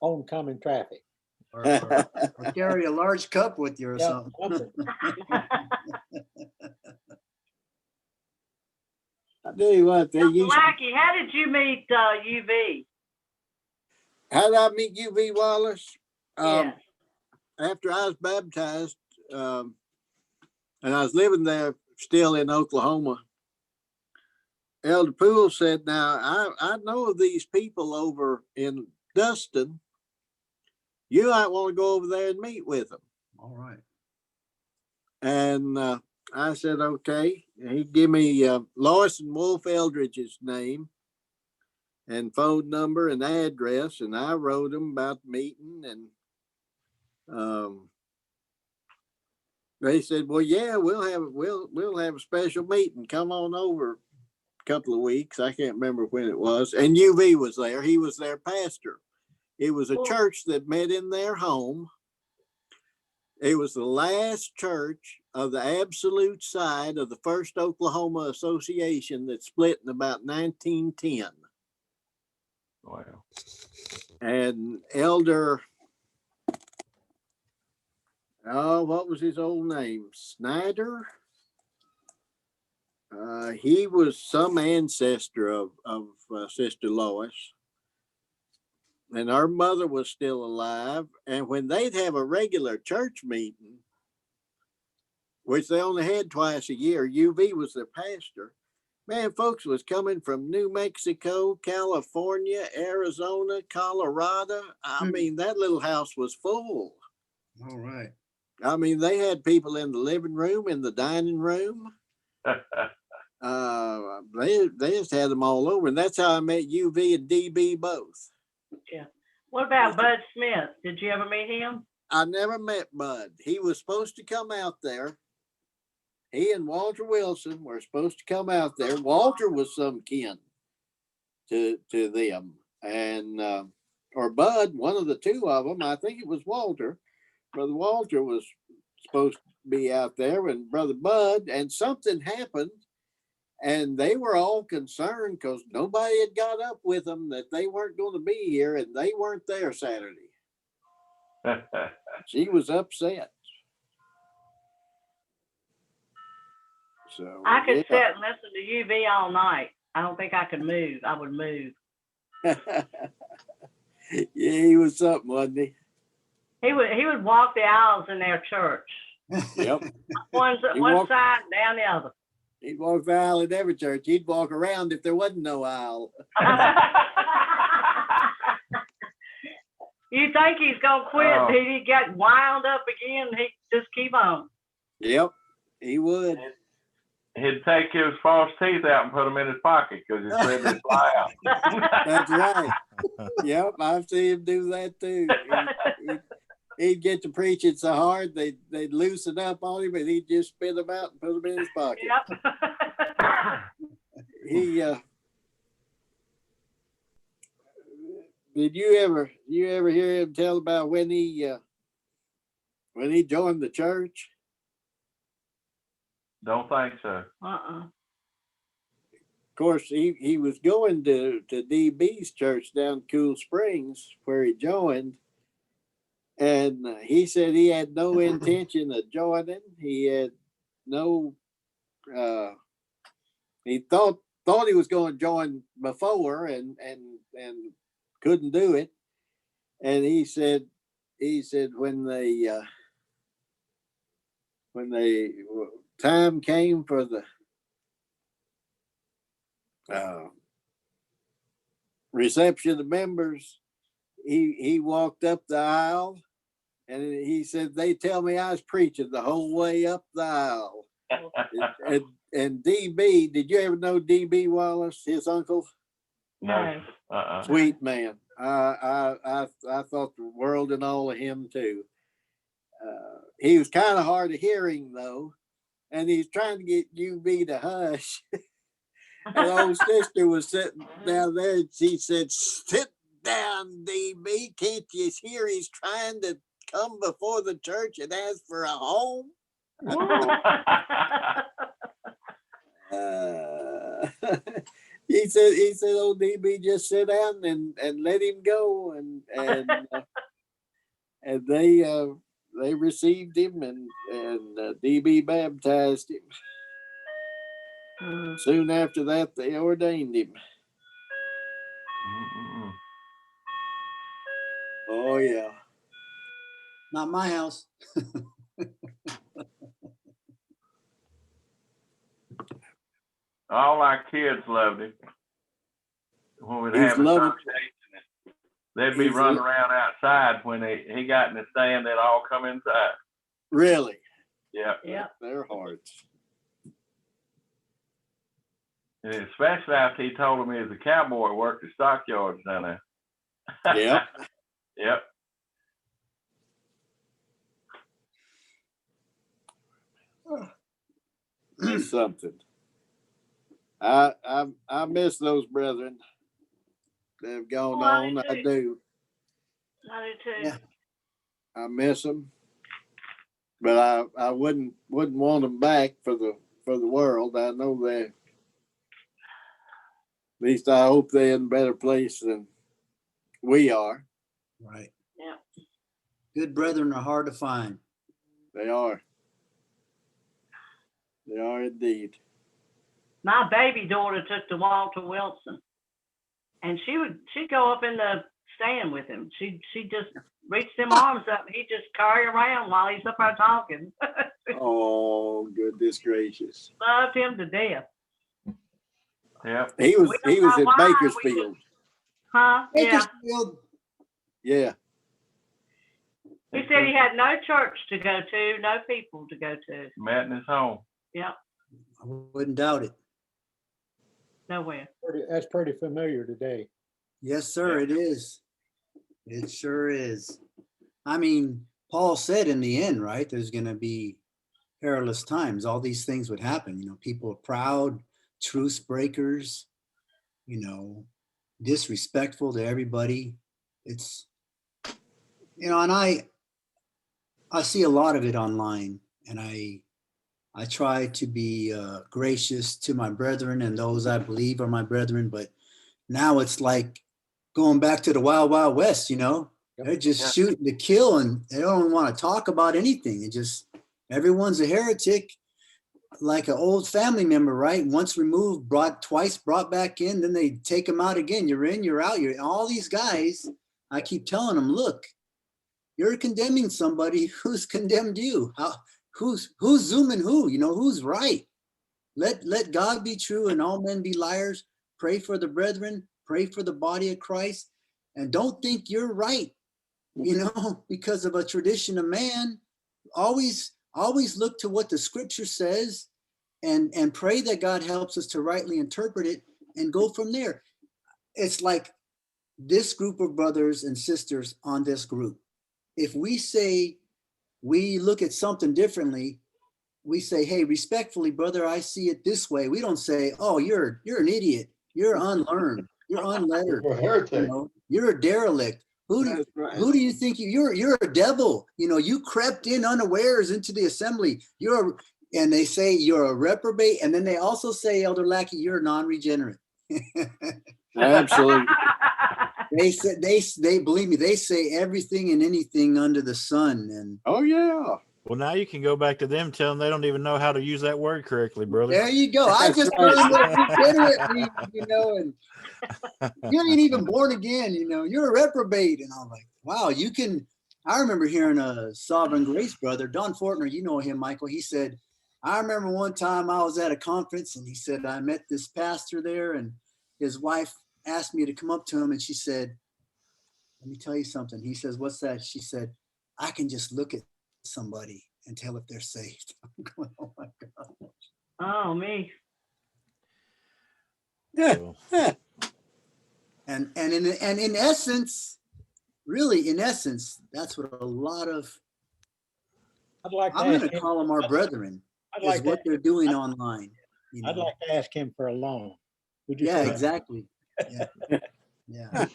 oncoming traffic. Or carry a large cup with you or Yeah, something. something. I tell you what, they used. Blackie, how did you meet UV? How did I meet UV Wallace? Yes. After I was baptized, and I was living there still in Oklahoma, Elder Poole said, now I know of these people over in Dustin. You might want to go over there and meet with them. All right. And I said, okay. He gave me Lois and Wolf Eldridge's name and phone number and address, and I wrote them about the meeting, and they said, well, yeah, we'll have a special meeting. Come on over a couple of weeks. I can't remember when it was. And UV was there. He was their pastor. It was a church that met in their home. It was the last church of the absolute side of the First Oklahoma Association that split in about 1910. Wow. And Elder, what was his old name? Snyder? He was some ancestor of Sister Lois. And our mother was still alive. And when they'd have a regular church meeting, which they only had twice a year, UV was their pastor. Man, folks was coming from New Mexico, California, Arizona, Colorado. I mean, that little house was full. All right. I mean, they had people in the living room, in the dining room. They just had them all over. And that's how I met UV and DB both. Yeah. What about Bud Smith? Did you ever meet him? I never met Bud. He was supposed to come out there. He and Walter Wilson were supposed to come out there. Walter was some kin to them. And, or Bud, one of the two of them, I think it was Walter. Brother Walter was supposed to be out there, and Brother Bud, and something happened. And they were all concerned because nobody had got up with them that they weren't going to be here, and they weren't there Saturday. She was upset. So I could sit and listen to UV all night. I don't think I could move. I would move. Yeah, he was something, wasn't he? He would walk the aisles in their church. Yep. One side, down the other. He'd walk the aisle in every church. He'd walk around if there wasn't no aisle. You think he's gonna quit? Oh. He'd get wound up again. He'd just keep on. Yep, he would. He'd take his false teeth out and put them in his pocket because he's ready to fly out. That's right. Yep, I've seen him do that too. He'd get to preaching so hard they'd loosen up on him, and he'd just spit them out and put them in his pocket. Yep. Did you ever hear him tell about when he joined the church? Don't think so. Of course, he was going to DB's church down Cool Springs where he joined. And he said he had no intention of joining. He had no, he thought he was going to join before and couldn't do it. And he said when the time came for the reception of members, he walked up the aisle, and he said, "They tell me I was preaching the whole way up the aisle." and DB, did you ever know DB Wallace, his uncle? No. Sweet man. I thought the world and all of him too. He was kind of hard of hearing though, and he's trying to get UB to hush. And old sister was sitting down there, and she said, "Sit down, DB. Can't you hear he's trying to come before the church and ask for a home?" He said, "Oh, DB, just sit down and let him go." And they received him, and DB baptized him. Soon after that, they ordained him. Oh yeah. Not my house. All our kids loved him. When we'd He's have a loving- conversation, they'd be He's running lo- around outside. When he got in the stand, they'd all come inside. Really? Yeah. Yeah. Their hearts. And especially after he told him he was a cowboy, worked the stockyards down there. Yep. Yep. That's something. I miss those brethren that have gone Oh, I do on. I too. do. I do too. Yeah. I miss them, but I wouldn't want them back for the world. I know that. At least I hope they're in a better place than we are. Right. Yeah. Good brethren are hard to find. They are. They are indeed. My baby daughter took to Walter Wilson, and she'd go up in the stand with him. She just reached them arms up, and he'd just carry around while he's up there talking. Oh, goodness gracious. Loved him to death. Yeah. He was We don't know in why we Bakersfield. Huh? Yeah. Bakersfield. Yeah. He said he had no church to go to, no people to go to. Met in his home. Yeah, I wouldn't doubt it. nowhere. That's pretty familiar today. Yes, sir, it is. It sure is. I mean, Paul said in the end, right, there's going to be perilous times. All these things would happen. You know, people are proud, truce breakers, you know, disrespectful to everybody. It's, you know, and I see a lot of it online, and I try to be gracious to my brethren and those I believe are my brethren, but now it's like going back to the Wild Wild West, you know? They're just shooting to kill, and they don't want to talk about anything. It just, everyone's a heretic, like an old family member, right? Once removed, twice brought back in, then they take them out again. You're in, you're out. All these guys, I keep telling them, look, you're condemning somebody who's condemned you. Who's zooming who? You know, who's right? Let God be true and all men be liars. Pray for the brethren. Pray for the body of Christ. And don't think you're right, you know, because of a tradition of man. Always look to what the scripture says and pray that God helps us to rightly interpret it and go from there. It's like this group of brothers and sisters on this group. If we say we look at something differently, we say, hey, respectfully, brother, I see it this way. We don't say, oh, you're an idiot. You're unlearned. You're unlettered. You're a heretic. You know, you're a derelict. Who do you think you're a devil? You know, you crept in unawares into the assembly. And they say you're a reprobate. And then they also say, Elder Lackey, you're a non-regenerate. Absolutely. They said they believe me, they say everything and anything under the sun. And oh yeah. Well, now you can go back to them, tell them they don't even know how to use that word correctly, brother. There you go. I just learned what regenerate means, you know, and you ain't even born again, you know, you're a reprobate. And I'm like, wow, you can. I remember hearing a Sovereign Grace brother, Don Fortner, you know him, Michael. He said, I remember one time I was at a conference and he said, I met this pastor there and his wife asked me to come up to him and she said, let me tell you something. He says, what's that? She said, I can just look at somebody and tell if they're saved. I'm going, oh my God. Oh, me. So, And in essence, really, in essence, that's what a lot of, I'd like to I'm going ask to him, call them our brethren, I'd is like what to, they're doing online. You I'd know? like to ask him for a loan. Would you Yeah, say- exactly. Yeah. Yeah.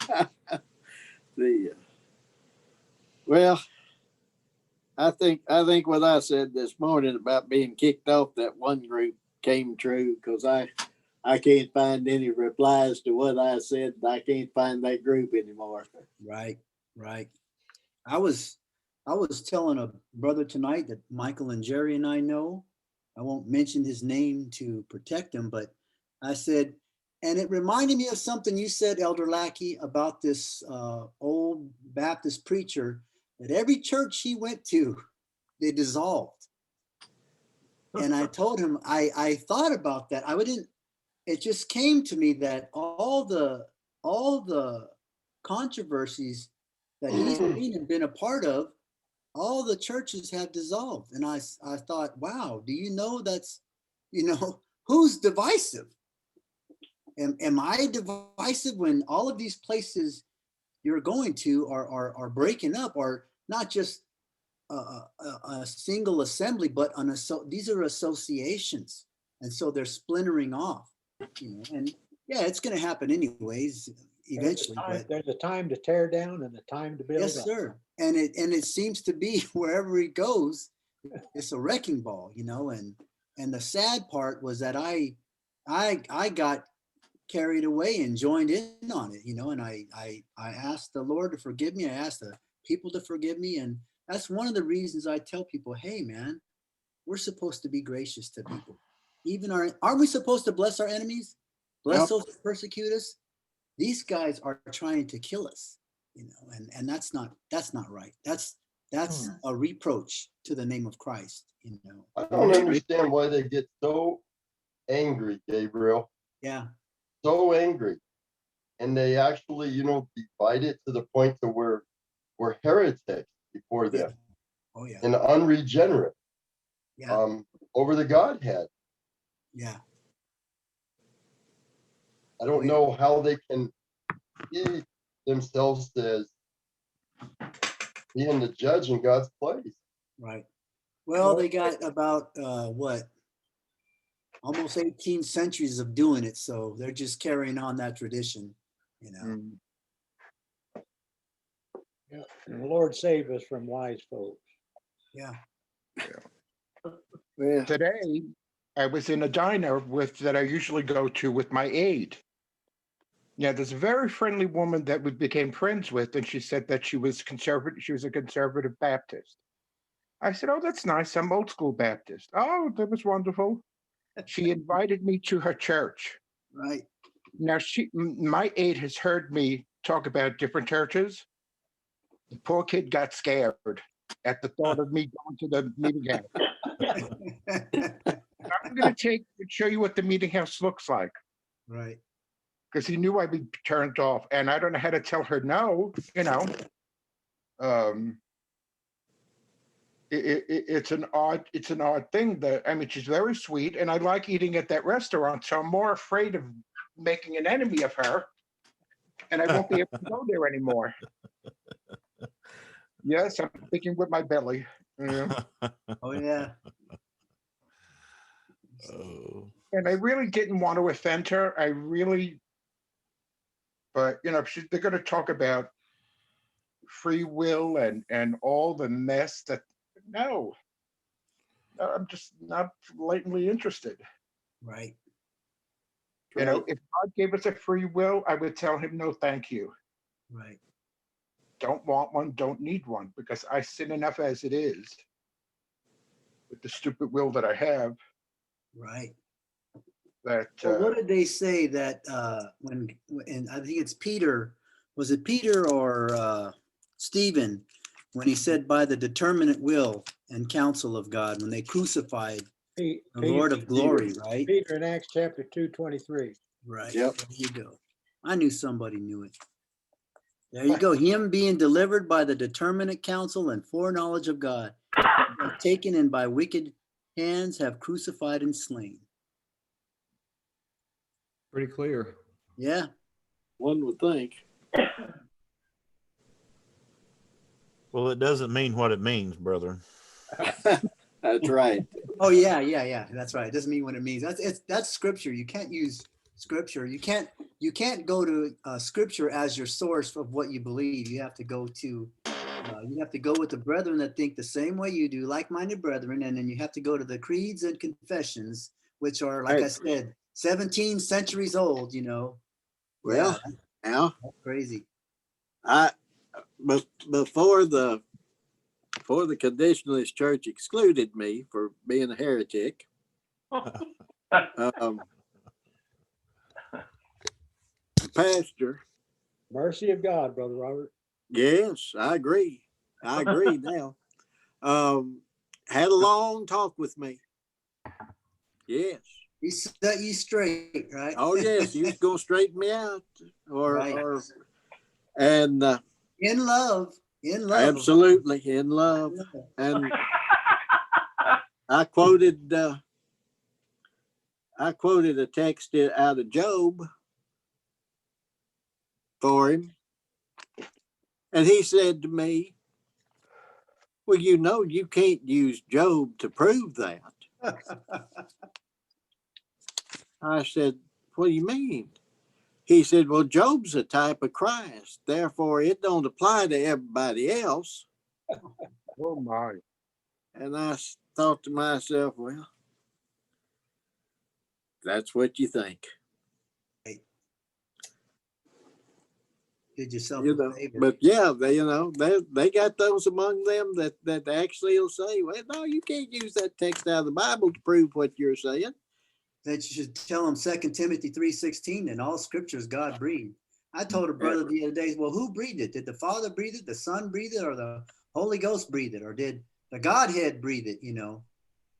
Well, I think what I said this morning about being kicked off that one group came true because I can't find any replies to what I said. I can't find that group anymore. Right. Right. I was telling a brother tonight that Michael and Jerry and I know. I won't mention his name to protect him, but I said, and it reminded me of something you said, Elder Lackey, about this old Baptist preacher that every church he went to, they dissolved. And I told him, I thought about that. It just came to me that all the controversies that he's seen and been a part of, all the churches have dissolved. And I thought, wow, do you know that's, who's divisive? Am I divisive when all of these places you're going to are breaking up, or not just a single assembly, but these are associations, and so they're splintering off. And yeah, it's going to happen anyways, eventually. There's a time to tear down and a time to build Yes, up. sir. And it seems to be wherever he goes, it's a wrecking ball, and the sad part was that I got carried away and joined in on it, and I asked the Lord to forgive me. I asked the people to forgive me. And that's one of the reasons I tell people, hey man, we're supposed to be gracious to people. Even aren't we supposed to bless our enemies? Bless those who persecute us? These guys are trying to kill us, and that's not right. That's a reproach to the name of Christ, I don't understand why they get so angry, Gabriel. Yeah. So angry. And they actually, divide it to the point to where we're heretics before them. Oh yeah. And unregenerate. Yeah. Over the Godhead. Yeah. I don't know how they can see themselves as being the judge in God's place. Right. Well, they got about almost 18 centuries of doing it, so they're just carrying on that tradition, Yeah. And the Lord save us from wise folks. Yeah. Well, Today, I was in a diner that I usually go to with my aide. Yeah, there's a very friendly woman that we became friends with, and she said that she was conservative. She was a conservative Baptist. I said, "Oh, that's nice. I'm old school Baptist." "Oh, that was wonderful." She invited me to her church. Right. Now, my aide has heard me talk about different churches. The poor kid got scared at the thought of me going to the meeting house. I'm going to show you what the meeting house looks like. Right. Because he knew I'd be turned off, and I don't know how to tell her no. It's an odd thing. She's very sweet, and I like eating at that restaurant, so I'm more afraid of making an enemy of her, and I won't be able to go there anymore. Yes, I'm thinking with my belly. Yeah. Oh yeah. Oh. And I really didn't want to offend her. But they're going to talk about free will and all the mess that. No, I'm just not blatantly interested. Right. If God gave us a free will, I would tell him no, thank you. Right. Don't want one, don't need one, because I sin enough as it is. with the stupid will that I have, Right. that, Well, what did they say that and I think it's Peter, was it Peter or Stephen, when he said by the determinate will and counsel of God, when they crucified the Lord of glory, right? Peter in Acts chapter 2:23. Right. Yep. There you go. I knew somebody knew it. There you go. Him being delivered by the determinate counsel and foreknowledge of God, taken and by wicked hands have crucified and slain. Pretty clear. Yeah. One would think. Well, it doesn't mean what it means, brother. That's right. Oh yeah. That's right. It doesn't mean what it means. That's scripture. You can't use scripture. You can't go to scripture as your source of what you believe. You have to go with the brethren that think the same way you do, like-minded brethren, and then you have to go to the creeds and confessions, which are, like I said, 17 centuries old. Well, Al, That's crazy. But before the Conditionalist Church excluded me for being a heretic, pastor. Mercy of God, Brother Robert. Yes, I agree. I agree now. Had a long talk with me. Yes. He set you straight, right? Oh yes, he was gonna straighten me out, Right. and In love. absolutely in love. And I quoted a text out of Job for him, and he said to me, "Well, you can't use Job to prove that." I said, "What do you mean?" He said, "Well, Job's a type of Christ, therefore it don't apply to everybody else." oh my. And I thought to myself, well, that's what you think. Did yourself You a know, favor. but yeah, they got those among them that actually will say, well, no, you can't use that text out of the Bible to prove what you're saying. That you should tell them 2 Timothy 3:16 and all scripture is God breathed. I told a brother the other day, well, who breathed it? Did the Father breathe it, the Son breathe it, or the Holy Ghost breathe it, or did the Godhead breathe it?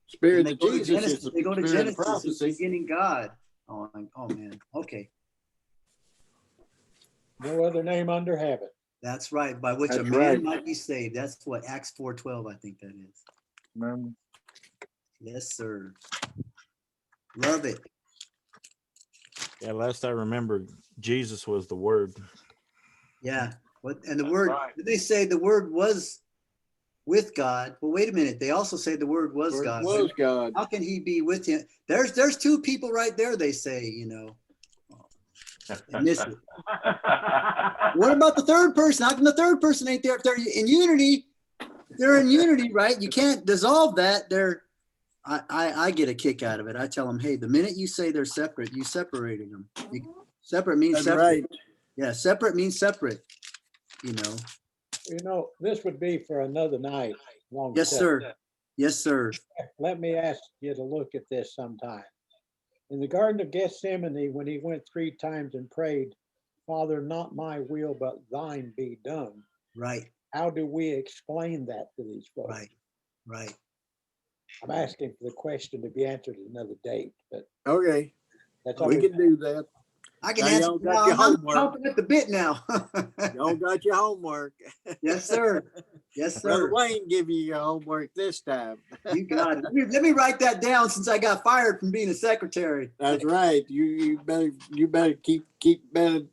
Spirit And of Jesus is the they go to spirit of Genesis, it's prophecy. beginning God. Oh man. Okay. No other name under heaven. That's right. By which a That's man right. might be saved. That's what Acts 4:12, I think that is. Man. Yes, sir. Love it. Yeah, last I remember, Jesus was the Word. Yeah. And the word, right. they say the word was with God. Well, wait a minute. They also say the word was Word God. was God. How can he be with him? There's two people right there, they say, They miss it. What about the third person? How come the third person ain't there? If they're in unity, right? You can't dissolve that. I get a kick out of it. I tell them, hey, the minute you say they're separate, you separated them. Separate means That's separate. right. Yeah, separate means separate. This would be for another night. Long Yes, study. sir. Yes, sir. Let me ask you to look at this sometime. In the Garden of Gethsemane, when he went 3 times and prayed, Father, not my will, but thine be done. Right. How do we explain that to these folks? Right. I'm asking for the question to be answered at another date, but Okay. that's all We can do that. I can Now answer. y'all got your I'm homework. chomping at the bit now. Y'all got your homework. Yes, sir. Yes, Brother sir. Wayne give you your homework this time. You got it. Let me write that down since I got fired from being a secretary. That's right. You better keep better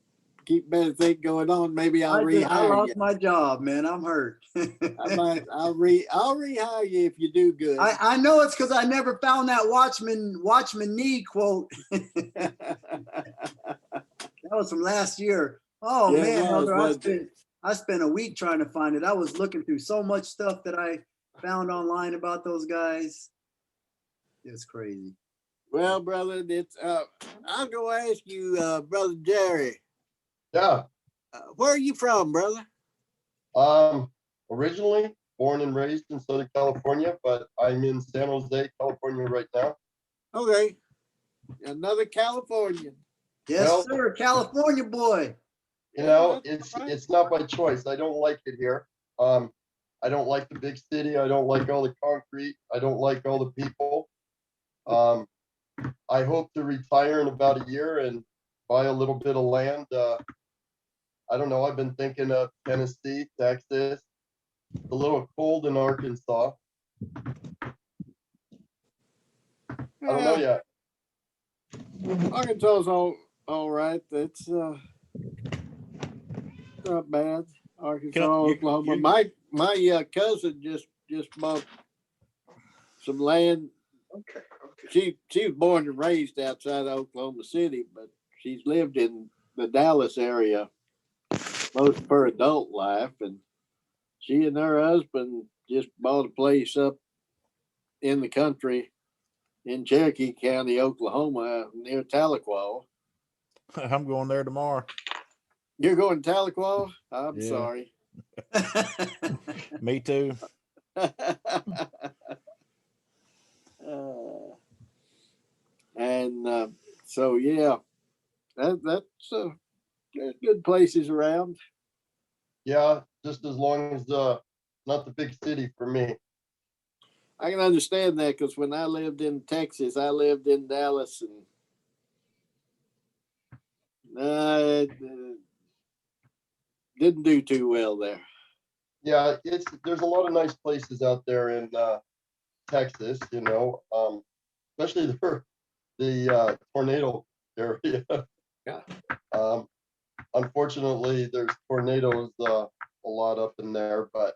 thing going on. Maybe I'll I rehire lost you. my job, man. I'm hurt. I'll rehire you if you do good. I know it's because I never found that Watchman Nee quote. That was from last year. Oh Yeah, man, it was, brother, wasn't it? I spent a week trying to find it. I was looking through so much stuff that I found online about those guys. It's crazy. Well, brother, I'm gonna ask you, Brother Jerry. Yeah. Where are you from, brother? Originally born and raised in Southern California, but I'm in San Jose, California right now. Okay, another Californian. Yes, Well- sir. California boy. You know, that's all right. it's not by choice. I don't like it here. I don't like the big city. I don't like all the concrete. I don't like all the people. I hope to retire in about a year and buy a little bit of land. I don't know. I've been thinking of Tennessee, Texas. It's a little cold in Arkansas. I don't know yet. Arkansas is all right. That's not bad. Arkansas, Oklahoma. My cousin just bought some land. Okay. She was born and raised outside of Oklahoma City, but she's lived in the Dallas area most of her adult life, and she and her husband just bought a place up in the country in Cherokee County, Oklahoma, near Tahlequah. I'm going there tomorrow. You're going to Tahlequah? I'm Yeah. sorry. Me too. And so yeah, that's there's good places around. Yeah, just as long as not the big city for me. I can understand that because when I lived in Texas, I lived in Dallas, and didn't do too well there. Yeah, there's a lot of nice places out there in Texas, you know, especially the tornado area. Yeah. Unfortunately, there's tornadoes a lot up in there, but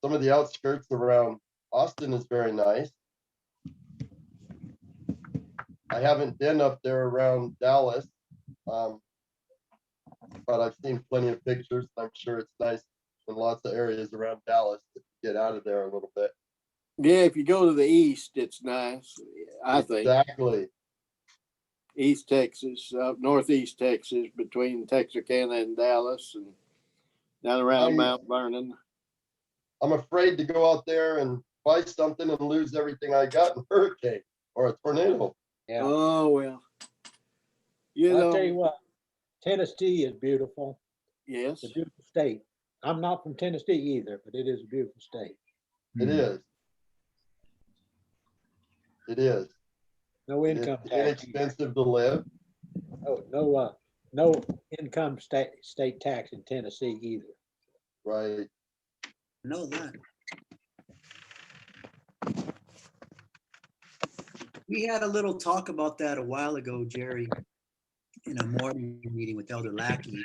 some of the outskirts around Austin is very nice. I haven't been up there around Dallas, but I've seen plenty of pictures. I'm sure it's nice in lots of areas around Dallas to get out of there a little bit. Yeah, if you go to the east, it's nice. I think Exactly. East Texas, northeast Texas, between Texarkana and Dallas, and down around Mount Vernon. I'm afraid to go out there and buy something and lose everything I got in a hurricane or a tornado. Yeah. Oh well. You I'll know, tell you what, Tennessee is beautiful. yes. It's a beautiful state. I'm not from Tennessee either, but it is a beautiful state. It is. It is. No income It's tax. inexpensive to live. No income state tax in Tennessee either. Right. Know that. We had a little talk about that a while ago, Jerry, in a morning meeting with Elder Lackey.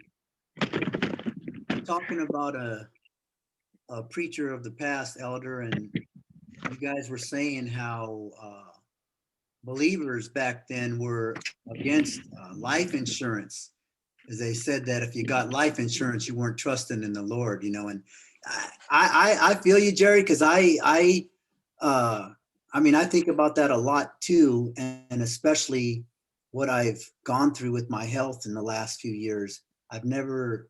Talking about a preacher of the past, Elder, and you guys were saying how believers back then were against life insurance. As they said that if you got life insurance, you weren't trusting in the Lord, you know. And I feel you, Jerry, because I mean, I think about that a lot too, and especially what I've gone through with my health in the last few years. I've never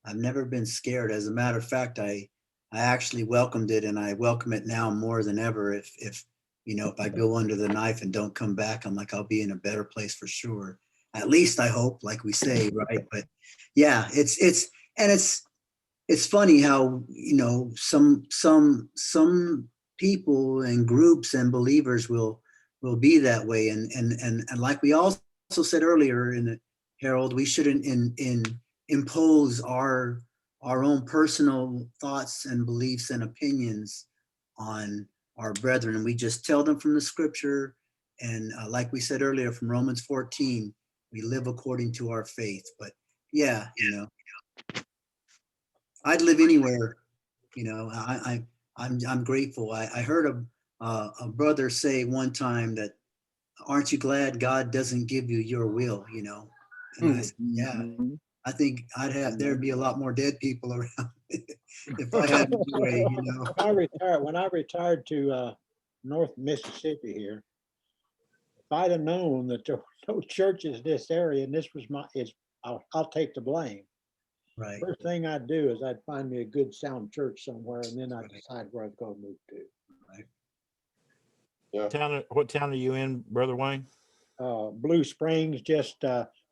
been scared. As a matter of fact, I actually welcomed it, and I welcome it now more than ever. If you know, if I go under the knife and don't come back, I'm like, I'll be in a better place for sure. At least I hope, like we say, right? But yeah, it's funny how, you know, some people and groups and believers will be that way. And like we also said earlier in the Harold, we shouldn't impose our own personal thoughts and beliefs and opinions on our brethren. And we just tell them from the scripture. And like we said earlier, from Romans 14, we live according to our faith. But yeah, you know, I'd live anywhere. You know, I'm grateful. I heard a brother say one time that, aren't you glad God doesn't give you your will, you know? And I said, yeah, I think there'd be a lot more dead people around if I had my way, you know. When I retired to North Mississippi here, if I'd have known that there were no churches in this area and this was I'll take the blame. Right. First thing I'd do is I'd find me a good sound church somewhere, and then I'd decide where I'd go move to. Right. What town are you in, Brother Wayne? Blue Springs, just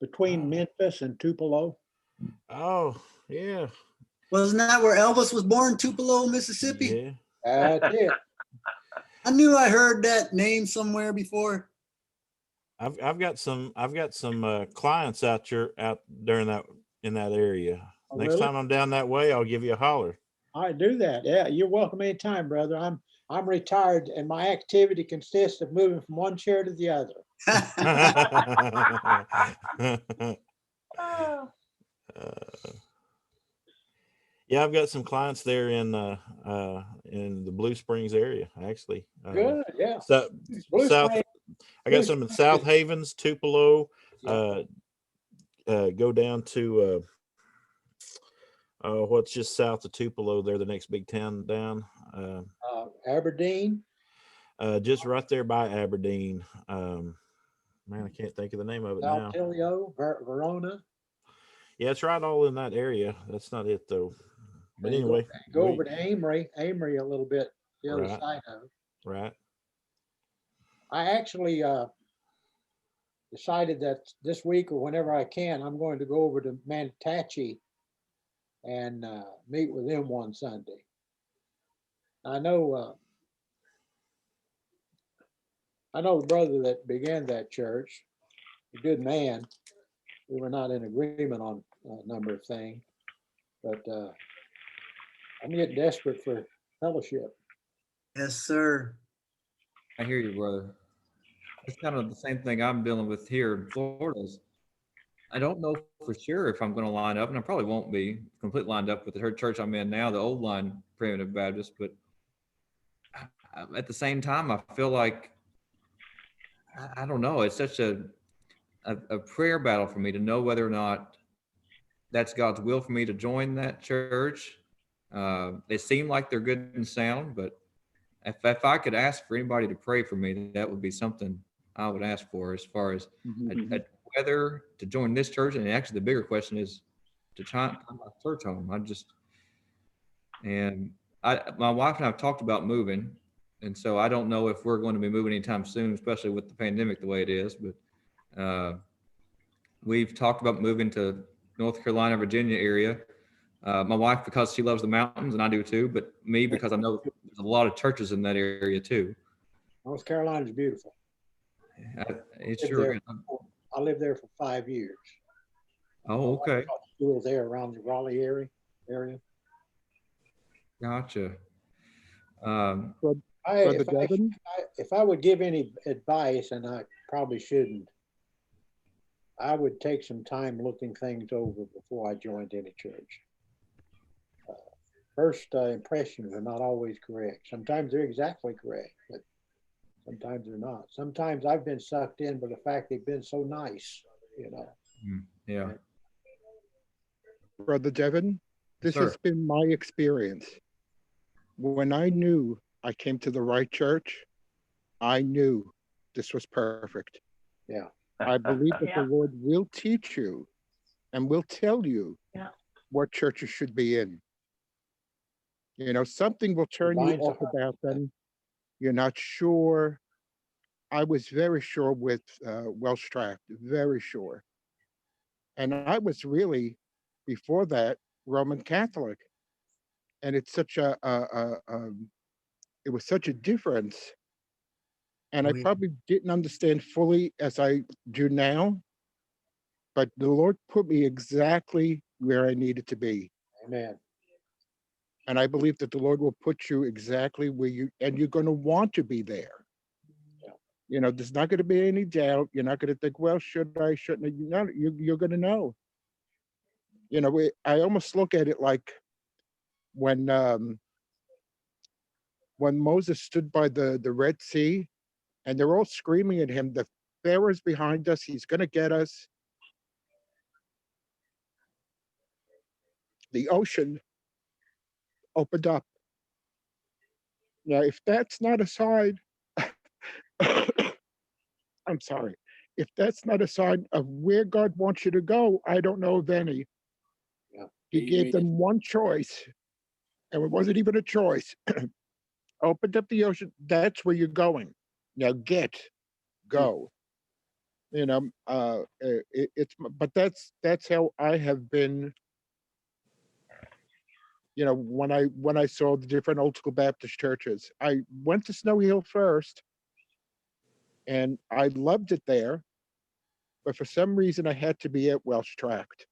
between Memphis and Tupelo. Oh, yeah. Wasn't that where Elvis was born, Tupelo, Mississippi? Yeah. That's it. I knew I heard that name somewhere before. I've got some clients out there in that area. Oh, Next really? time I'm down that way, I'll give you a holler. I do that. Yeah, you're welcome anytime, brother. I'm retired, and my activity consists of moving from one chair to the other. Yeah, I've got some clients there in the Blue Springs area, actually. Good, yeah. So, Blue South, Springs- I got Blue some in Springs South is- Havens, Tupelo. Yeah. Go down to what's just south of Tupelo there, the next big town down. Aberdeen. Just right there by Aberdeen. Man, I can't think of the name of it now. Saltillo, Verona. Yeah, it's right all in that area. That's not it though. But And anyway, go over to Amory a little bit, the other Right. side of it. right. I actually decided that this week or whenever I can, I'm going to go over to Manatachee and meet with them one Sunday. I know the brother that began that church, a good man. We were not in agreement on a number of things, but I'm getting desperate for fellowship. Yes, sir. I hear you, brother. It's kind of the same thing I'm dealing with here in Florida. I don't know for sure if I'm going to line up, and I probably won't be completely lined up with the church I'm in now, the old line Primitive Baptist. But at the same time, I feel like, I don't know, it's such a prayer battle for me to know whether or not that's God's will for me to join that church. They seem like they're good and sound, but if I could ask for anybody to pray for me, that would be something I would ask for as far as whether to join this church. And actually the bigger question is to try my church home. My wife and I have talked about moving. And so I don't know if we're going to be moving anytime soon, especially with the pandemic the way it is, but we've talked about moving to North Carolina, Virginia area. My wife, because she loves the mountains, and I do too, but me, because I know there's a lot of churches in that area too. North Carolina is beautiful. It sure is. I lived there for 5 years. Oh, okay. School there around the Raleigh area. Gotcha. If I would give any advice, and I probably shouldn't, I would take some time looking things over before I joined any church. First impressions are not always correct. Sometimes they're exactly correct, but sometimes they're not. Sometimes I've been sucked in by the fact they've been so nice, you know. Yeah. Brother Devin, this Sir. has been my experience. When I knew I came to the right church, I knew this was perfect. Yeah. I believe that Yeah. the Lord will teach you and will tell you Yeah. what churches should be in. You know, something will turn you Lines of off about them. You're not sure. I was very sure with Welsh Tract, very sure. And I was really, before that, Roman Catholic. And it's such it was such a difference. And I Oh, yeah. probably didn't understand fully as I do now, but the Lord put me exactly where I needed to be. Amen. And I believe that the Lord will put you exactly where you're going to want to be there. Yeah. You know, there's not going to be any doubt. You're not going to think, well, should I, shouldn't I? No, you're going to know. You know, I almost look at it like when Moses stood by the Red Sea and they're all screaming at him, the Pharaoh's behind us, he's going to get us. The ocean opened up. Now, if that's not a sign, I'm sorry, if that's not a sign of where God wants you to go, I don't know of any. Yeah. He gave them one choice, and it wasn't even a choice. Opened up the ocean, that's where you're going. Now go. But that's how I have been. When I saw the different old school Baptist churches, I went to Snow Hill first, and I loved it there. But for some reason, I had to be at Welsh Tract,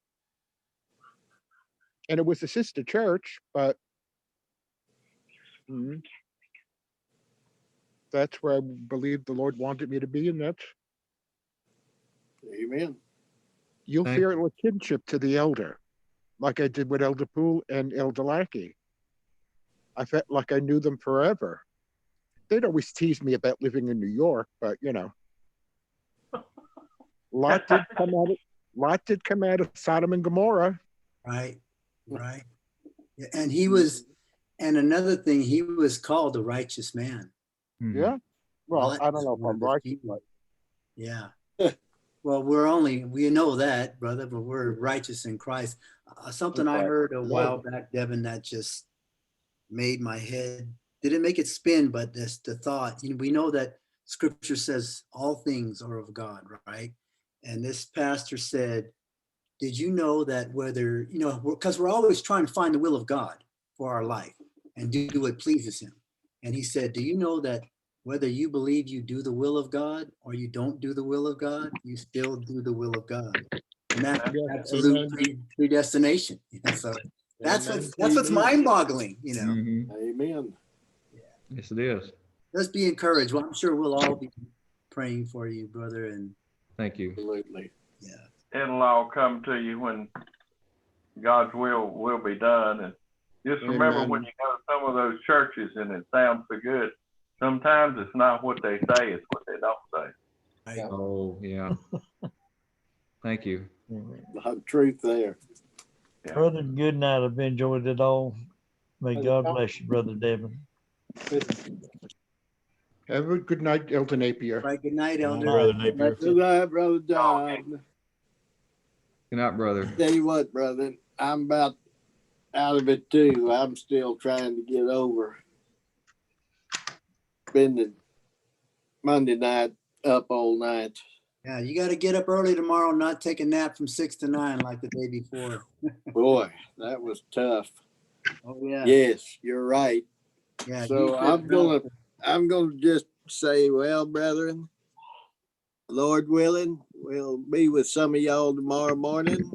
and it was a sister church, but that's where I believe the Lord wanted me to be, and that's. Amen. You'll Thank feel a kinship to the elder, like I did with Elder Poole and Elder Lackey. I felt like I knew them forever. They'd always tease me about living in New York, but lot did come out of Sodom and Gomorrah. Right. Yeah, and and another thing, he was called a righteous man. Yeah. Well, I don't know if One I'm of the right, few. but Yeah. Well, we know that, brother, but we're righteous in Christ. Something I heard a while back, Devin, that just made my head, didn't make it spin, but just the thought, we know that scripture says all things are of God, right? And this pastor said, did you know that whether, because we're always trying to find the will of God for our life and do what pleases him. And he said, do you know that whether you believe you do the will of God or you don't do the will of God, you still do the will of God. And that's absolute predestination. So that's what's mind-boggling, Amen. Yes, it is. Let's be encouraged. Well, I'm sure we'll all be praying for you, brother. And thank you. Absolutely. Yeah. It'll all come to you when God's will be done. And just remember, Amen. when you go to some of those churches and it sounds so good, sometimes it's not what they say, it's what they don't say. Right. Oh, yeah. Thank you. A lot of truth there. Yeah. Brother, good night. I've enjoyed it all. May God bless you, Brother Devin. have a good night, Elder Napier. Right. Good night, Elder. Brother Napier. Good night, Brother John. Good night, brother. Tell you what, brother, I'm about out of it too. I'm still trying to get over spending Monday night up all night. Yeah, you got to get up early tomorrow and not take a nap from 6 to 9 like the day before. Boy, that was tough. Oh yeah. Yes, you're right. Yeah. So I'm gonna just say, well, brethren, Lord willing, we'll be with some of y'all tomorrow morning.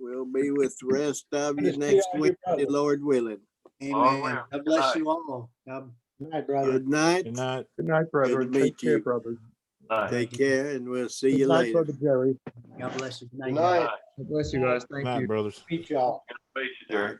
We'll be with the rest of you next Wednesday, Lord willing. Amen. God bless you all. God. Good night, brother. Good night. Good night. Good night, brother. Good to Take meet care, you. brother. Take care, and we'll see Good you night, later. Brother Jerry. God bless you. Good Good night. night. God bless you guys. Good Thank night, you. brothers. Meet y'all. Good to meet you, Jerry.